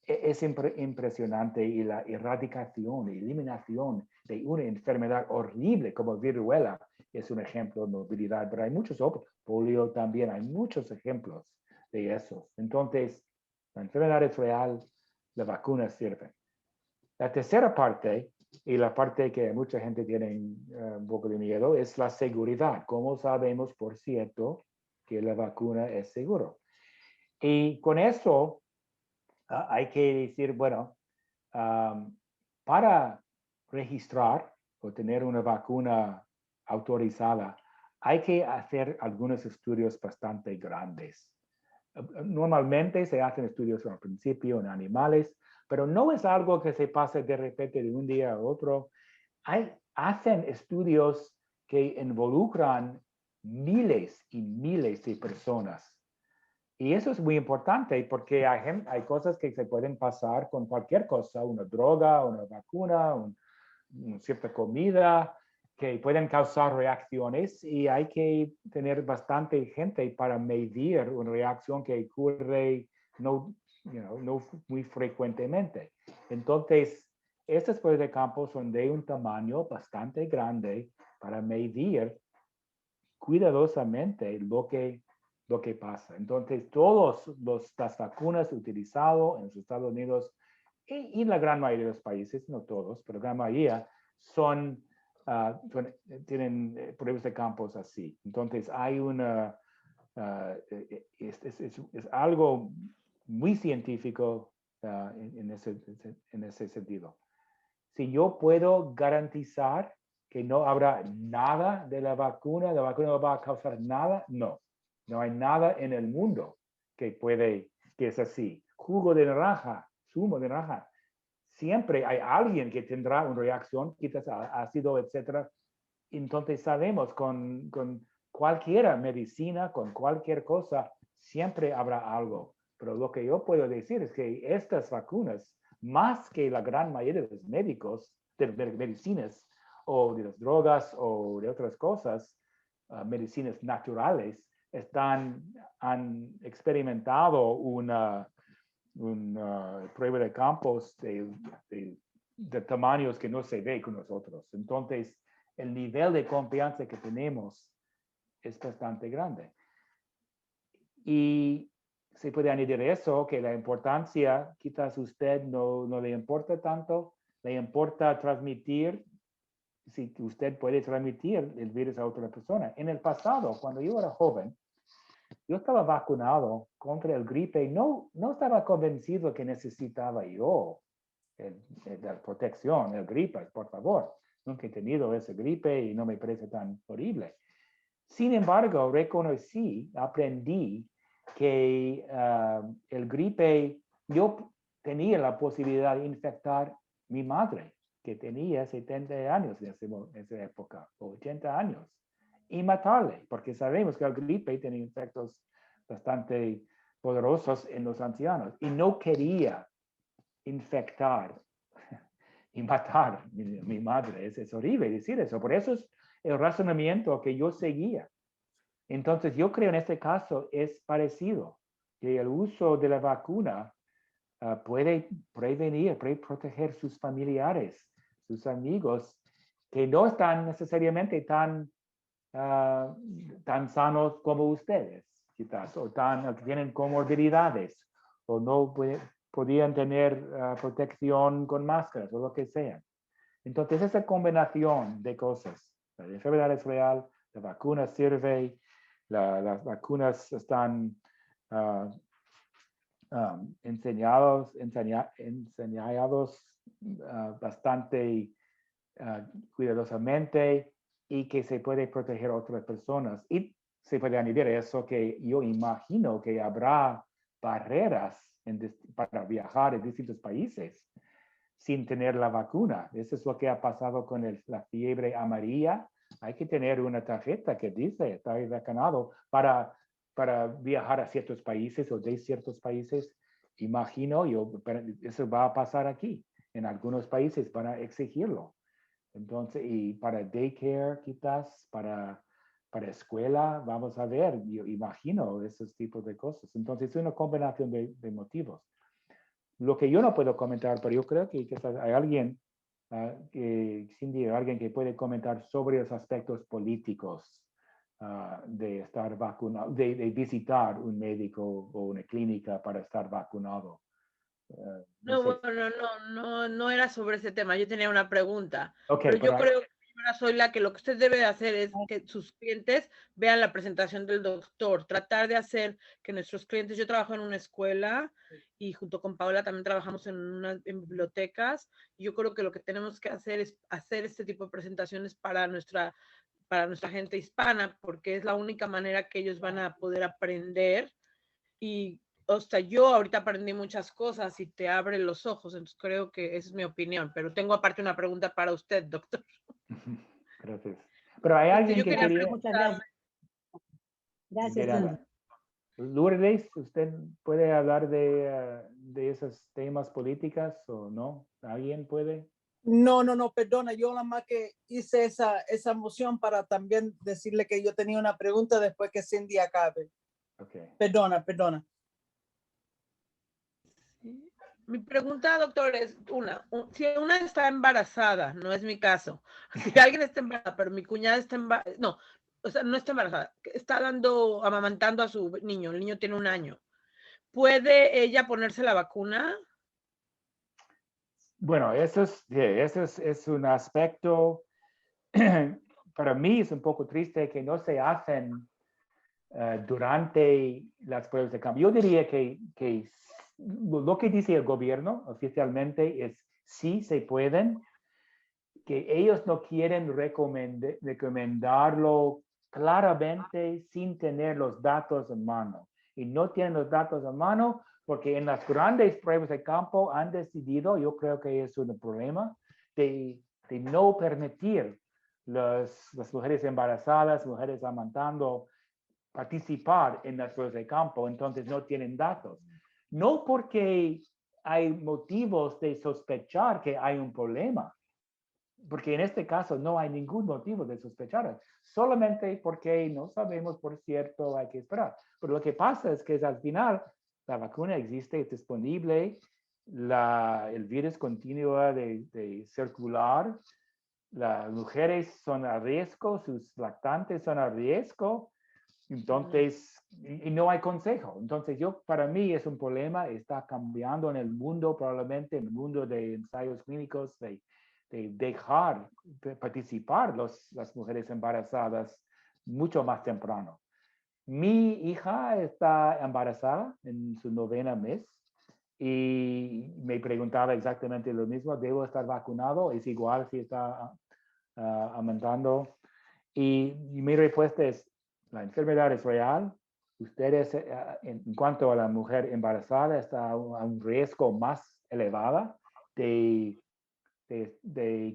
es impresionante, y la erradicación, eliminación de una enfermedad horrible como viruela es un ejemplo de movilidad, pero hay muchos otros, polio también, hay muchos ejemplos de eso. Entonces, la enfermedad es real, las vacunas sirven. La tercera parte, y la parte que mucha gente tiene un poco de miedo, es la seguridad. ¿Cómo sabemos, por cierto, que la vacuna es segura? Y con eso hay que decir, bueno, para registrar o tener una vacuna autorizada, hay que hacer algunos estudios bastante grandes. Normalmente se hacen estudios al principio en animales, pero no es algo que se pase de repente de un día a otro. Hacen estudios que involucran miles y miles de personas. Y eso es muy importante porque hay cosas que se pueden pasar con cualquier cosa, una droga, una vacuna, una cierta comida. que pueden causar reacciones y hay que tener bastante gente para medir una reacción que ocurre no muy frecuentemente. Entonces, estas pruebas de campo son de un tamaño bastante grande para medir cuidadosamente lo que pasa. Entonces, todas las vacunas utilizadas en los Estados Unidos y la gran mayoría de los países, no todos, pero la gran mayoría, tienen pruebas de campos así. Entonces, hay es algo muy científico en ese sentido. Si yo puedo garantizar que no habrá nada de la vacuna no va a causar nada, no hay nada en el mundo que es así. Jugo de naranja, zumo de naranja, siempre hay alguien que tendrá una reacción, quizás ácido, etcétera. Entonces sabemos con cualquier medicina, con cualquier cosa, siempre habrá algo. Pero lo que yo puedo decir es que estas vacunas, más que la gran mayoría de los médicos, de medicinas o de las drogas o de otras cosas, medicinas naturales, han experimentado una prueba de campos de tamaños que no se ve con nosotros. Entonces, el nivel de confianza que tenemos es bastante grande. Y se puede añadir eso, que la importancia, quizás a usted no le importa tanto, le importa transmitir, si usted puede transmitir el virus a otra persona. En el pasado, cuando yo era joven, yo estaba vacunado contra el gripe, no estaba convencido que necesitaba yo la protección, el gripe, por favor. Nunca he tenido esa gripe y no me parece tan horrible. Sin embargo, aprendí que el gripe, yo tenía la posibilidad de infectar mi madre, que tenía 70 años en esa época, o 80 años, y matarle, porque sabemos que el gripe tiene efectos bastante poderosos en los ancianos, y no quería infectar y matar mi madre. Es horrible decir eso, por eso es el razonamiento que yo seguía. Entonces, yo creo en este caso es parecido, que el uso de la vacuna puede prevenir, puede proteger sus familiares, sus amigos, que no están necesariamente tan sanos como ustedes, quizás, o tienen comorbilidades, o no podían tener protección con máscaras, o lo que sea. Entonces, esa combinación de cosas, la enfermedad es real, la vacuna sirve, las vacunas están enseñados bastante cuidadosamente y que se puede proteger a otras personas. Y se puede añadir eso que yo imagino que habrá barreras para viajar en distintos países sin tener la vacuna. Eso es lo que ha pasado con la fiebre amarilla. Hay que tener una tarjeta que dice está vacunado para viajar a ciertos países o de ciertos países. Imagino eso va a pasar aquí. En algunos países van a exigirlo. Entonces, y para daycare quizás, para escuela, vamos a ver, yo imagino esos tipos de cosas. Entonces, es una combinación de motivos. Lo que yo no puedo comentar, pero yo creo que quizás hay alguien, Cindy, alguien que puede comentar sobre los aspectos políticos de estar vacunado, de visitar un médico o una clínica para estar vacunado. No, sé. bueno, no era sobre ese tema. Yo tenía una pregunta. Okay, pero yo creo que ahora soy la que lo que usted debe de hacer es que sus clientes vean la presentación del doctor. Tratar de hacer que nuestros clientes, yo trabajo en una escuela y junto con Paola también trabajamos en bibliotecas. Y yo creo que lo que tenemos que hacer es hacer este tipo de presentaciones para nuestra gente hispana, porque es la única manera que ellos van a poder aprender. Y o sea, yo ahorita aprendí muchas cosas y te abre los ojos, entonces creo que esa es mi opinión, pero tengo aparte una pregunta para usted, doctor. Gracias. Pero hay alguien que quería... Muchas gracias. Gracias, Cindy. Lourdes, ¿usted puede hablar de esos temas políticos o no? ¿Alguien puede? No, perdona, yo nada más que hice esa moción para también decirle que yo tenía una pregunta después que Cindy acabe. Okay. Perdona. Mi pregunta, doctor, es si una está embarazada, no es mi caso, si alguien está embarazada, pero mi cuñada está embarazada, no, o sea, no está embarazada, está amamantando a su niño, el niño tiene 1 año, ¿puede ella ponerse la vacuna? Bueno, eso es un aspecto, para mí es un poco triste que no se hacen durante las pruebas de campo. Yo diría que lo que dice el gobierno oficialmente es sí se pueden, que ellos no quieren recomendarlo claramente sin tener los datos en mano. Y no tienen los datos en mano porque en las grandes pruebas de campo han decidido, yo creo que es un problema, de no permitir las mujeres embarazadas, mujeres amamantando, participar en las pruebas de campo, entonces no tienen datos. No porque hay motivos de sospechar que hay un problema, porque en este caso no hay ningún motivo de sospechar, solamente porque no sabemos, por cierto, hay que esperar. Pero lo que pasa es que al final la vacuna existe, es disponible, el virus continúa de circular, las mujeres son a riesgo, sus lactantes son a riesgo, entonces, y no hay consejo. Entonces, para mí es un problema, está cambiando en el mundo, probablemente en el mundo de ensayos clínicos, de dejar de participar las mujeres embarazadas mucho más temprano. Mi hija está embarazada en su 9º mes y me preguntaba exactamente lo mismo, ¿debo estar vacunado? Es igual si está aumentando. Y mi respuesta es, la enfermedad es real. Ustedes, en cuanto a la mujer embarazada, está a un riesgo más elevado de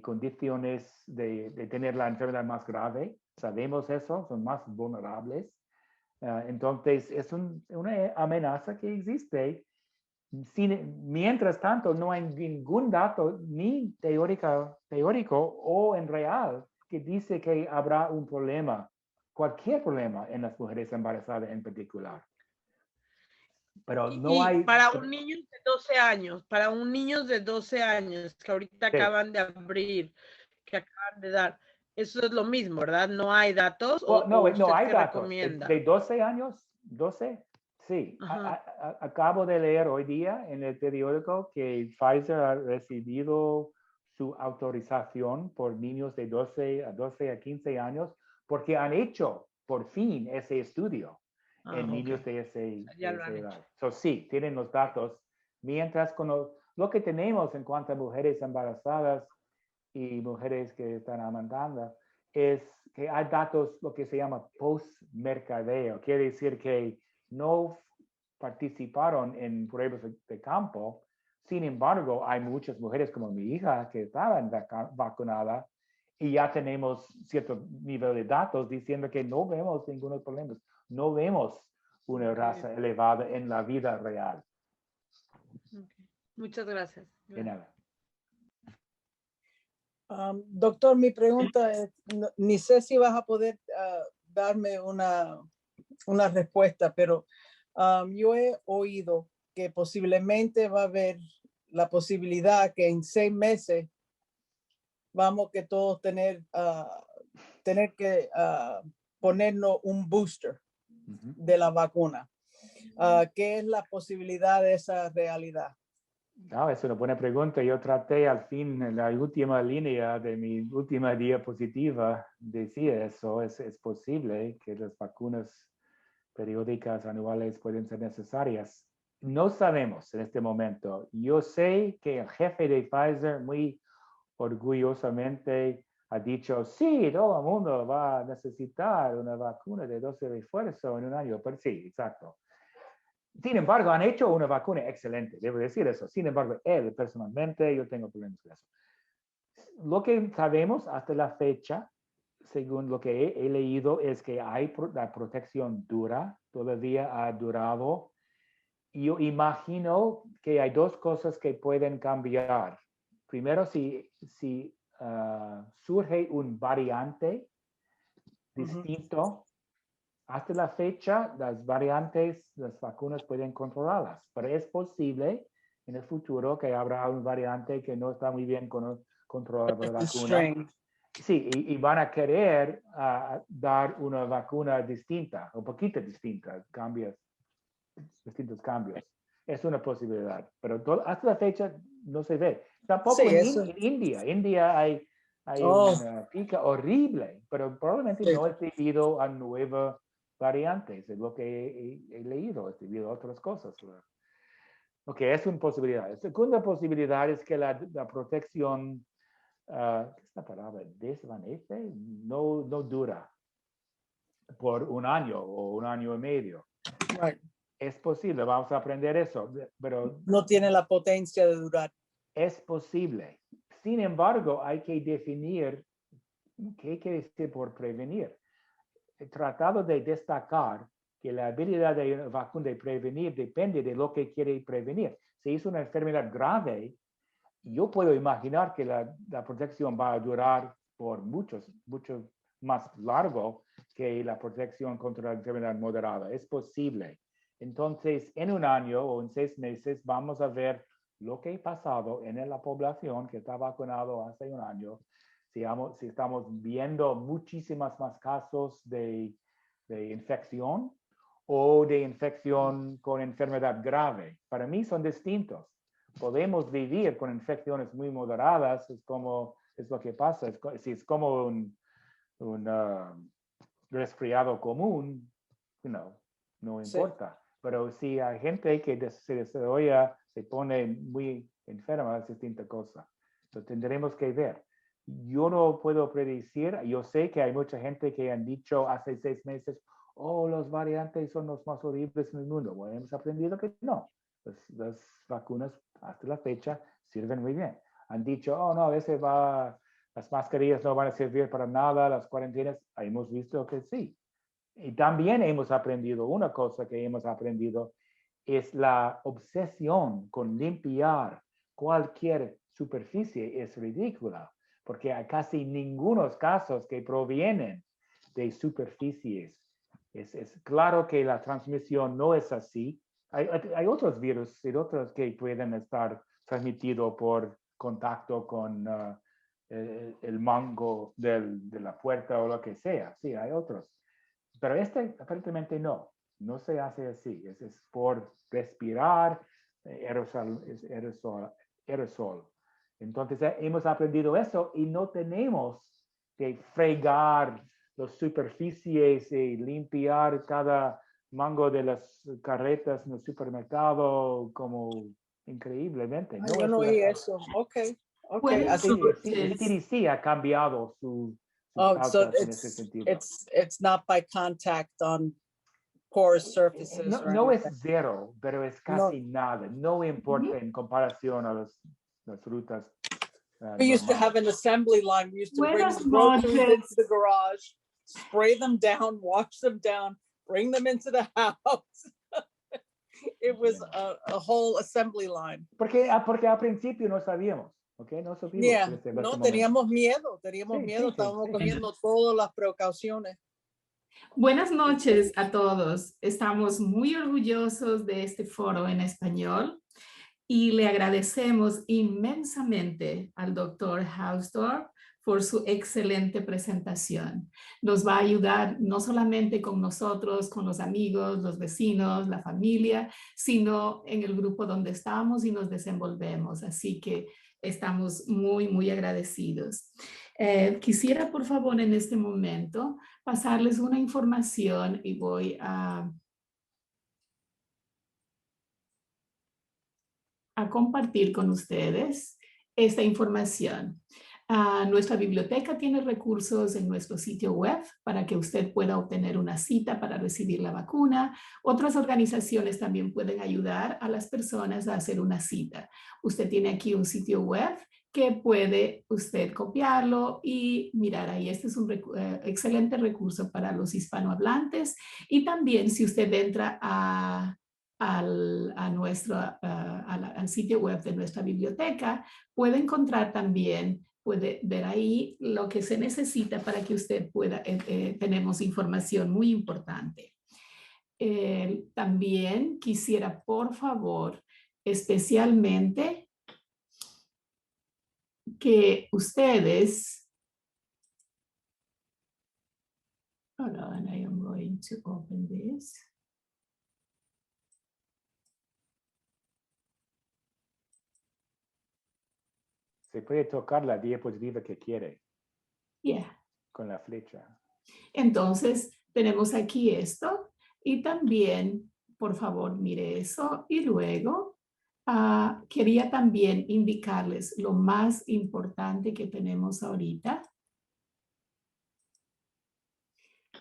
condiciones de tener la enfermedad más grave. Sabemos eso, son más vulnerables. Entonces, es una amenaza que existe. Mientras tanto, no hay ningún dato, ni teórico o en real, que dice que habrá un problema, cualquier problema en las mujeres embarazadas en particular. Pero no hay... Para un niño de 12 años, que ahorita Sí. acaban de abrir, que acaban de dar, eso es lo mismo, ¿verdad? ¿No hay datos? No, ¿Usted hay qué datos. recomienda? De 12 años, 12, sí. Acabo de leer hoy día en el periódico que Pfizer ha recibido su autorización por niños de 12 a 15 años porque han hecho por fin ese estudio en niños de esa edad. So, sí, tienen los datos. Mientras con lo que tenemos en cuanto a mujeres embarazadas y mujeres que están amamantando, es que hay datos, lo que se llama post-mercadeo. Quiere decir que no participaron en pruebas de campo. Sin embargo, hay muchas mujeres como mi hija que estaban vacunadas y ya tenemos cierto nivel de datos diciendo que no vemos ningunos problemas. No vemos una raza elevada en la vida real. Muchas gracias. De nada. Doctor, mi pregunta es, ni sé si vas a poder darme una respuesta, pero yo he oído que posiblemente va a haber la posibilidad que en 6 meses vamos que todos tener que ponernos un booster de la vacuna. ¿Qué es la posibilidad de esa realidad? No, es una buena pregunta. Yo traté al fin, en la última línea de mi última diapositiva, decir eso. Es posible que las vacunas periódicas anuales pueden ser necesarias. No sabemos en este momento. Yo sé que el jefe de Pfizer muy orgullosamente ha dicho, sí, todo el mundo va a necesitar una vacuna de dosis de refuerzo en 1 año. Pero sí, exacto. Sin embargo, han hecho una vacuna excelente, debo decir eso. Sin embargo, él personalmente, yo tengo problemas con eso. Lo que sabemos hasta la fecha, según lo que he leído, es que hay la protección dura, todavía ha durado. Yo imagino que hay 2 cosas que pueden cambiar primero, si surge un variante distinto, hasta la fecha, las variantes, las vacunas pueden controlarlas, pero es posible en el futuro que habrá un variante que no está muy bien controlado por la vacuna. Sí, y van a querer dar una vacuna distinta, un poquito distinta, distintos cambios. Es una posibilidad, pero hasta la fecha no se ve. Tampoco en India. India hay una pica horrible, pero probablemente no es debido a nuevas variantes, es lo que he leído, es debido a otras cosas. Ok, es una posibilidad. La segunda posibilidad es que la protección, ¿qué es la palabra? Desvanece, no dura por un año o un año y medio. Right. Es posible, vamos a aprender eso, pero no tiene la potencia de durar. Es posible. Sin embargo, hay que definir qué quiere decir por prevenir. He tratado de destacar que la habilidad de una vacuna de prevenir depende de lo que quiere prevenir. Si es una enfermedad grave, yo puedo imaginar que la protección va a durar por mucho más largo que la protección contra la enfermedad moderada. Es posible. Entonces, en un año o en 6 meses vamos a ver lo que ha pasado en la población que está vacunado hace un año. Si estamos viendo muchísimas más casos de infección o de infección con enfermedad grave. Para mí son distintos. Podemos vivir con infecciones muy moderadas, es lo que pasa. Si es como un resfriado común, no importa. Pero si hay gente que se desarrolla, se pone muy enferma, es distinta cosa. Entonces tendremos que ver. Yo no puedo predecir, yo sé que hay mucha gente que han dicho hace 6 meses, los variantes son los más horribles en el mundo. Bueno, hemos aprendido que no. Las vacunas hasta la fecha sirven muy bien. Han dicho, no, a veces las mascarillas no van a servir para nada, las cuarentenas, hemos visto que sí. Y también hemos aprendido, una cosa que hemos aprendido es la obsesión con limpiar cualquier superficie es ridícula, porque hay casi ningunos casos que provienen de superficies. Es claro que la transmisión no es así. Hay otros virus y otros que pueden estar transmitidos por contacto con el mango de la puerta o lo que sea. Sí, hay otros. Pero aparentemente no se hace así. Es por respirar, aerosol. Entonces hemos aprendido eso y no tenemos que fregar las superficies y limpiar cada mango de las carretas en el supermercado como increíblemente. Yo no oí eso. Okay. Buenas El noches. CDC ha cambiado su So en ese sentido. it's not by contact on porous surfaces. No es cero, pero es casi nada. No importa en comparación a las frutas. We used to have an assembly line. We used to bring Buenas the groceries noches. into the garage, spray them down, wash them down, bring them into the house. It was a whole assembly line. Porque al principio no sabíamos. Okay, no sabíamos. Teníamos miedo, estábamos cogiendo todas las precauciones. Buenas noches a todos. Estamos muy orgullosos de este foro en español y le agradecemos inmensamente al doctor Hausdorff por su excelente presentación. Nos va a ayudar no solamente con nosotros, con los amigos, los vecinos, la familia, sino en el grupo donde estamos y nos desenvolvemos. Así que estamos muy, muy agradecidos. Quisiera, por favor, en este momento pasarles una información y voy a compartir con ustedes esta información. Nuestra biblioteca tiene recursos en nuestro sitio web para que usted pueda obtener una cita para recibir la vacuna. Otras organizaciones también pueden ayudar a las personas a hacer una cita. Usted tiene aquí un sitio web que puede usted copiarlo y mirar ahí. Este es un excelente recurso para los hispanohablantes. Y también si usted entra a al sitio web de nuestra biblioteca, puede encontrar también, puede ver ahí lo que se necesita para que usted pueda, tenemos información muy importante. También quisiera, por favor, especialmente que ustedes, hold on, I am going to open this. Se puede tocar la diapositiva que quiere Yeah. con la flecha. Entonces, tenemos aquí esto y también, por favor, mire eso. Y luego, quería también indicarles lo más importante que tenemos ahorita.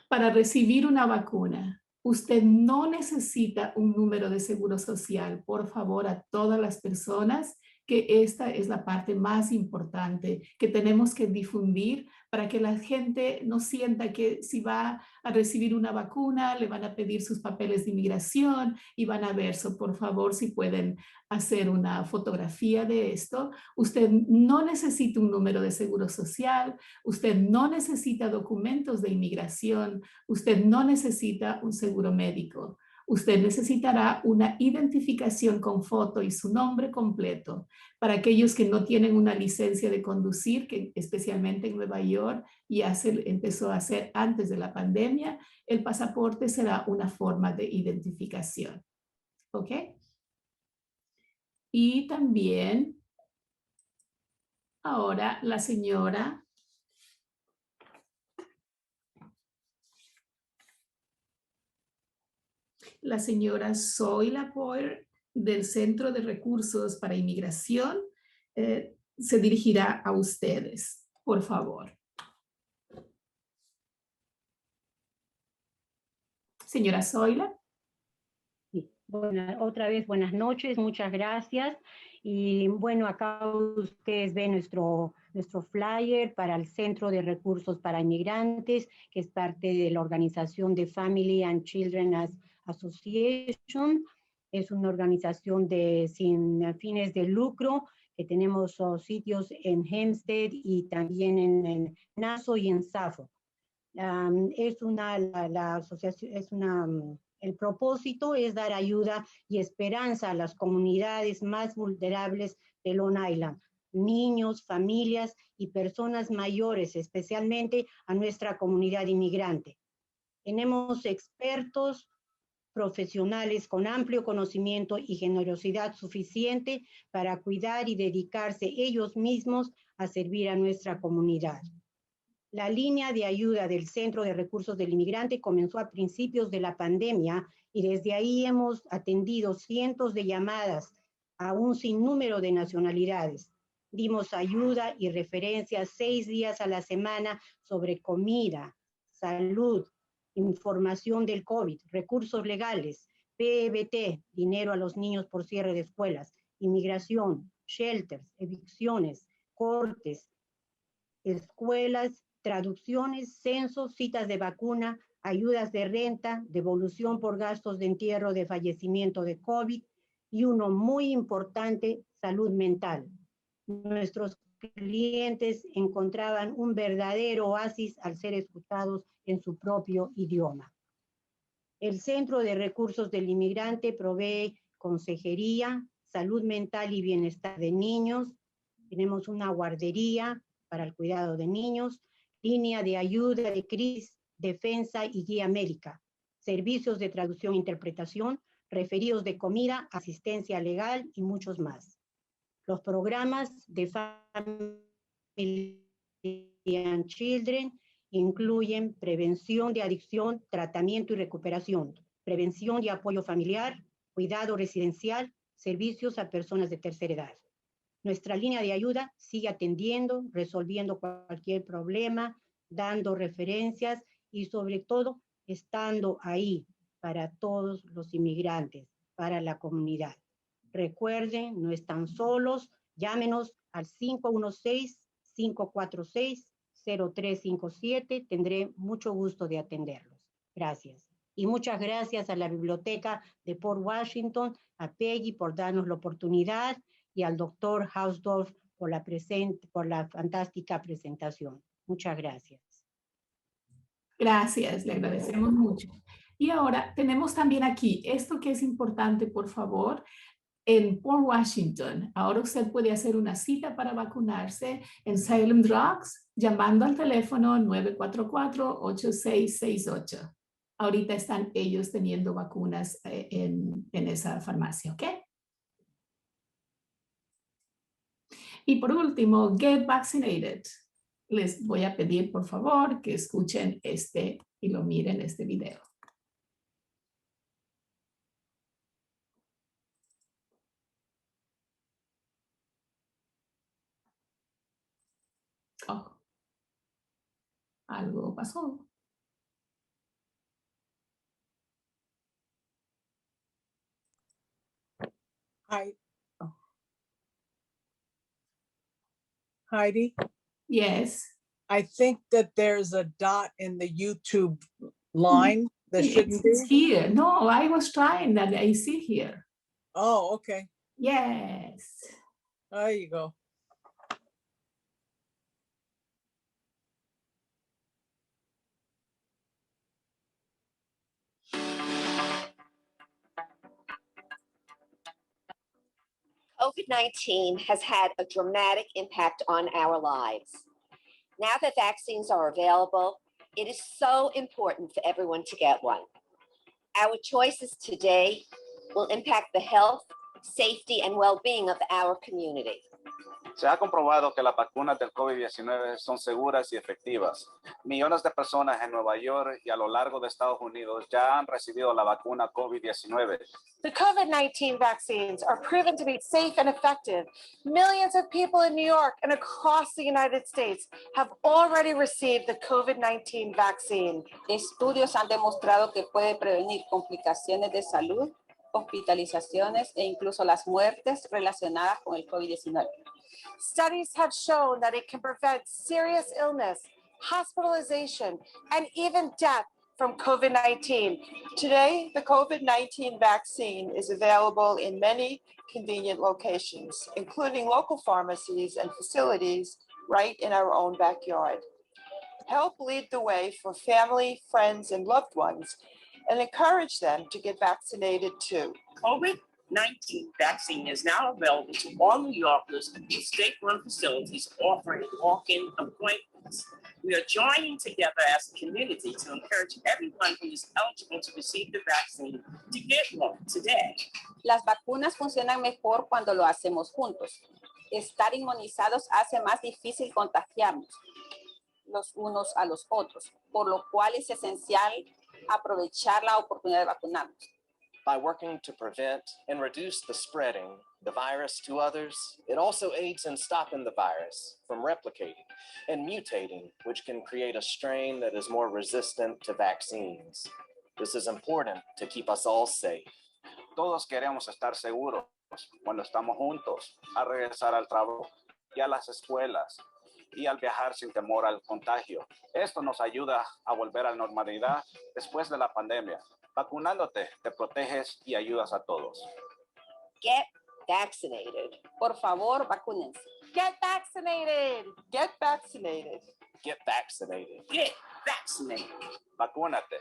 Para recibir una vacuna, usted no necesita un número de seguro social. Por favor, a todas las personas, que esta es la parte más importante que tenemos que difundir para que la gente no sienta que si va a recibir una vacuna le van a pedir sus papeles de inmigración y van a ver. Por favor, si pueden hacer una fotografía de esto. Usted no necesita un número de seguro social, usted no necesita documentos de inmigración, usted no necesita un seguro médico. Usted necesitará una identificación con foto y su nombre completo. Para aquellos que no tienen una licencia de conducir, que especialmente en Nueva York ya empezó a hacer antes de la pandemia, el pasaporte será una forma de identificación. ¿Ok? Y también ahora la señora Zoila Poir del Centro de Recursos para Inmigración se dirigirá a ustedes, por favor. Señora Zoila. Sí. Bueno, otra vez buenas noches, muchas gracias. Y bueno, acá ustedes ven nuestro flyer para el Centro de Recursos para Inmigrantes, que es parte de la organización de Family and Children Association. Es una organización sin fines de lucro, que tenemos sitios en Hempstead y también en Nassau y en Suffolk. La asociación el propósito es dar ayuda y esperanza a las comunidades más vulnerables de Long Island, niños, familias y personas mayores, especialmente a nuestra comunidad inmigrante. Tenemos expertos profesionales con amplio conocimiento y generosidad suficiente para cuidar y dedicarse ellos mismos a servir a nuestra comunidad. La línea de ayuda del Centro de Recursos del Inmigrante comenzó a principios de la pandemia y desde ahí hemos atendido cientos de llamadas a un sinnúmero de nacionalidades. Dimos ayuda y referencias 6 días a la semana sobre comida, salud, información del COVID, recursos legales, PEBT, dinero a los niños por cierre de escuelas, inmigración, shelters, evicciones, cortes, escuelas, traducciones, censos, citas de vacuna, ayudas de renta, devolución por gastos de entierro de fallecimiento de COVID y uno muy importante, salud mental. Nuestros clientes encontraban un verdadero oasis al ser escuchados en su propio idioma. El Centro de Recursos del Inmigrante provee consejería, salud mental y bienestar de niños. Tenemos una guardería para el cuidado de niños, línea de ayuda de crisis, defensa y guía médica, servicios de traducción e interpretación, referidos de comida, asistencia legal y muchos más. Los programas de Family and Children incluyen prevención de adicción, tratamiento y recuperación, prevención y apoyo familiar, cuidado residencial, servicios a personas de tercera edad. Nuestra línea de ayuda sigue atendiendo, resolviendo cualquier problema, dando referencias y sobre todo estando ahí para todos los inmigrantes, para la comunidad. Recuerden, no están solos, llámenos al 516-546-0357, tendré mucho gusto de atenderlos. Gracias. Y muchas gracias a la Biblioteca de Port Washington, a Peggy por darnos la oportunidad y al doctor Hausdorff por la fantástica presentación. Muchas gracias. Gracias, le agradecemos mucho. Y ahora tenemos también aquí esto que es importante, por favor. En Port Washington, ahora usted puede hacer una cita para vacunarse en Salem Drugs llamando al teléfono 944-8668. Ahorita están ellos teniendo vacunas en esa farmacia, ¿ok? Y por último, get vaccinated. Les voy a pedir, por favor, que escuchen y lo miren este video. Oh, algo pasó. Heidi, Yes. I think that there's a dot in the YouTube line that shouldn't It's be. here. No, I was trying that. I see here. Oh, okay. Yes. There you go. COVID-19 has had a dramatic impact on our lives. Now that vaccines are available, it is so important for everyone to get one. Our choices today will impact the health, safety, and well-being of our community. Se ha comprobado que las vacunas del COVID-19 son seguras y efectivas. Millones de personas en Nueva York y a lo largo de Estados Unidos ya han recibido la vacuna COVID-19. The COVID-19 vaccines are proven to be safe and effective. Millions of people in New York and across the United States have already received the COVID-19 vaccine. Estudios han demostrado que puede prevenir complicaciones de salud, hospitalizaciones e incluso las muertes relacionadas con el COVID-19. Studies have shown that it can prevent serious illness, hospitalization, and even death from COVID-19. Today, the COVID-19 vaccine is available in many convenient locations, including local pharmacies and facilities right in our own backyard. Help lead the way for family, friends, and loved ones, and encourage them to get vaccinated too. COVID-19 vaccine is now available to all New Yorkers in state-run facilities offering walk-in appointments. We are joining together as a community to encourage everyone who is eligible to receive the vaccine to get one today. Las vacunas funcionan mejor cuando lo hacemos juntos. Estar inmunizados hace más difícil contagiarnos los unos a los otros, por lo cual es esencial aprovechar la oportunidad de vacunarnos. By working to prevent and reduce the spreading the virus to others, it also aids in stopping the virus from replicating and mutating, which can create a strain that is more resistant to vaccines. This is important to keep us all safe. Todos queremos estar seguros cuando estamos juntos, al regresar al trabajo y a las escuelas y al viajar sin temor al contagio. Esto nos ayuda a volver a la normalidad después de la pandemia. Vacunándote, te proteges y ayudas a todos. Get vaccinated. Por favor, vacúnense. Get vaccinated. Get vaccinated. Get vaccinated. Get vaccinated. Vacúnate.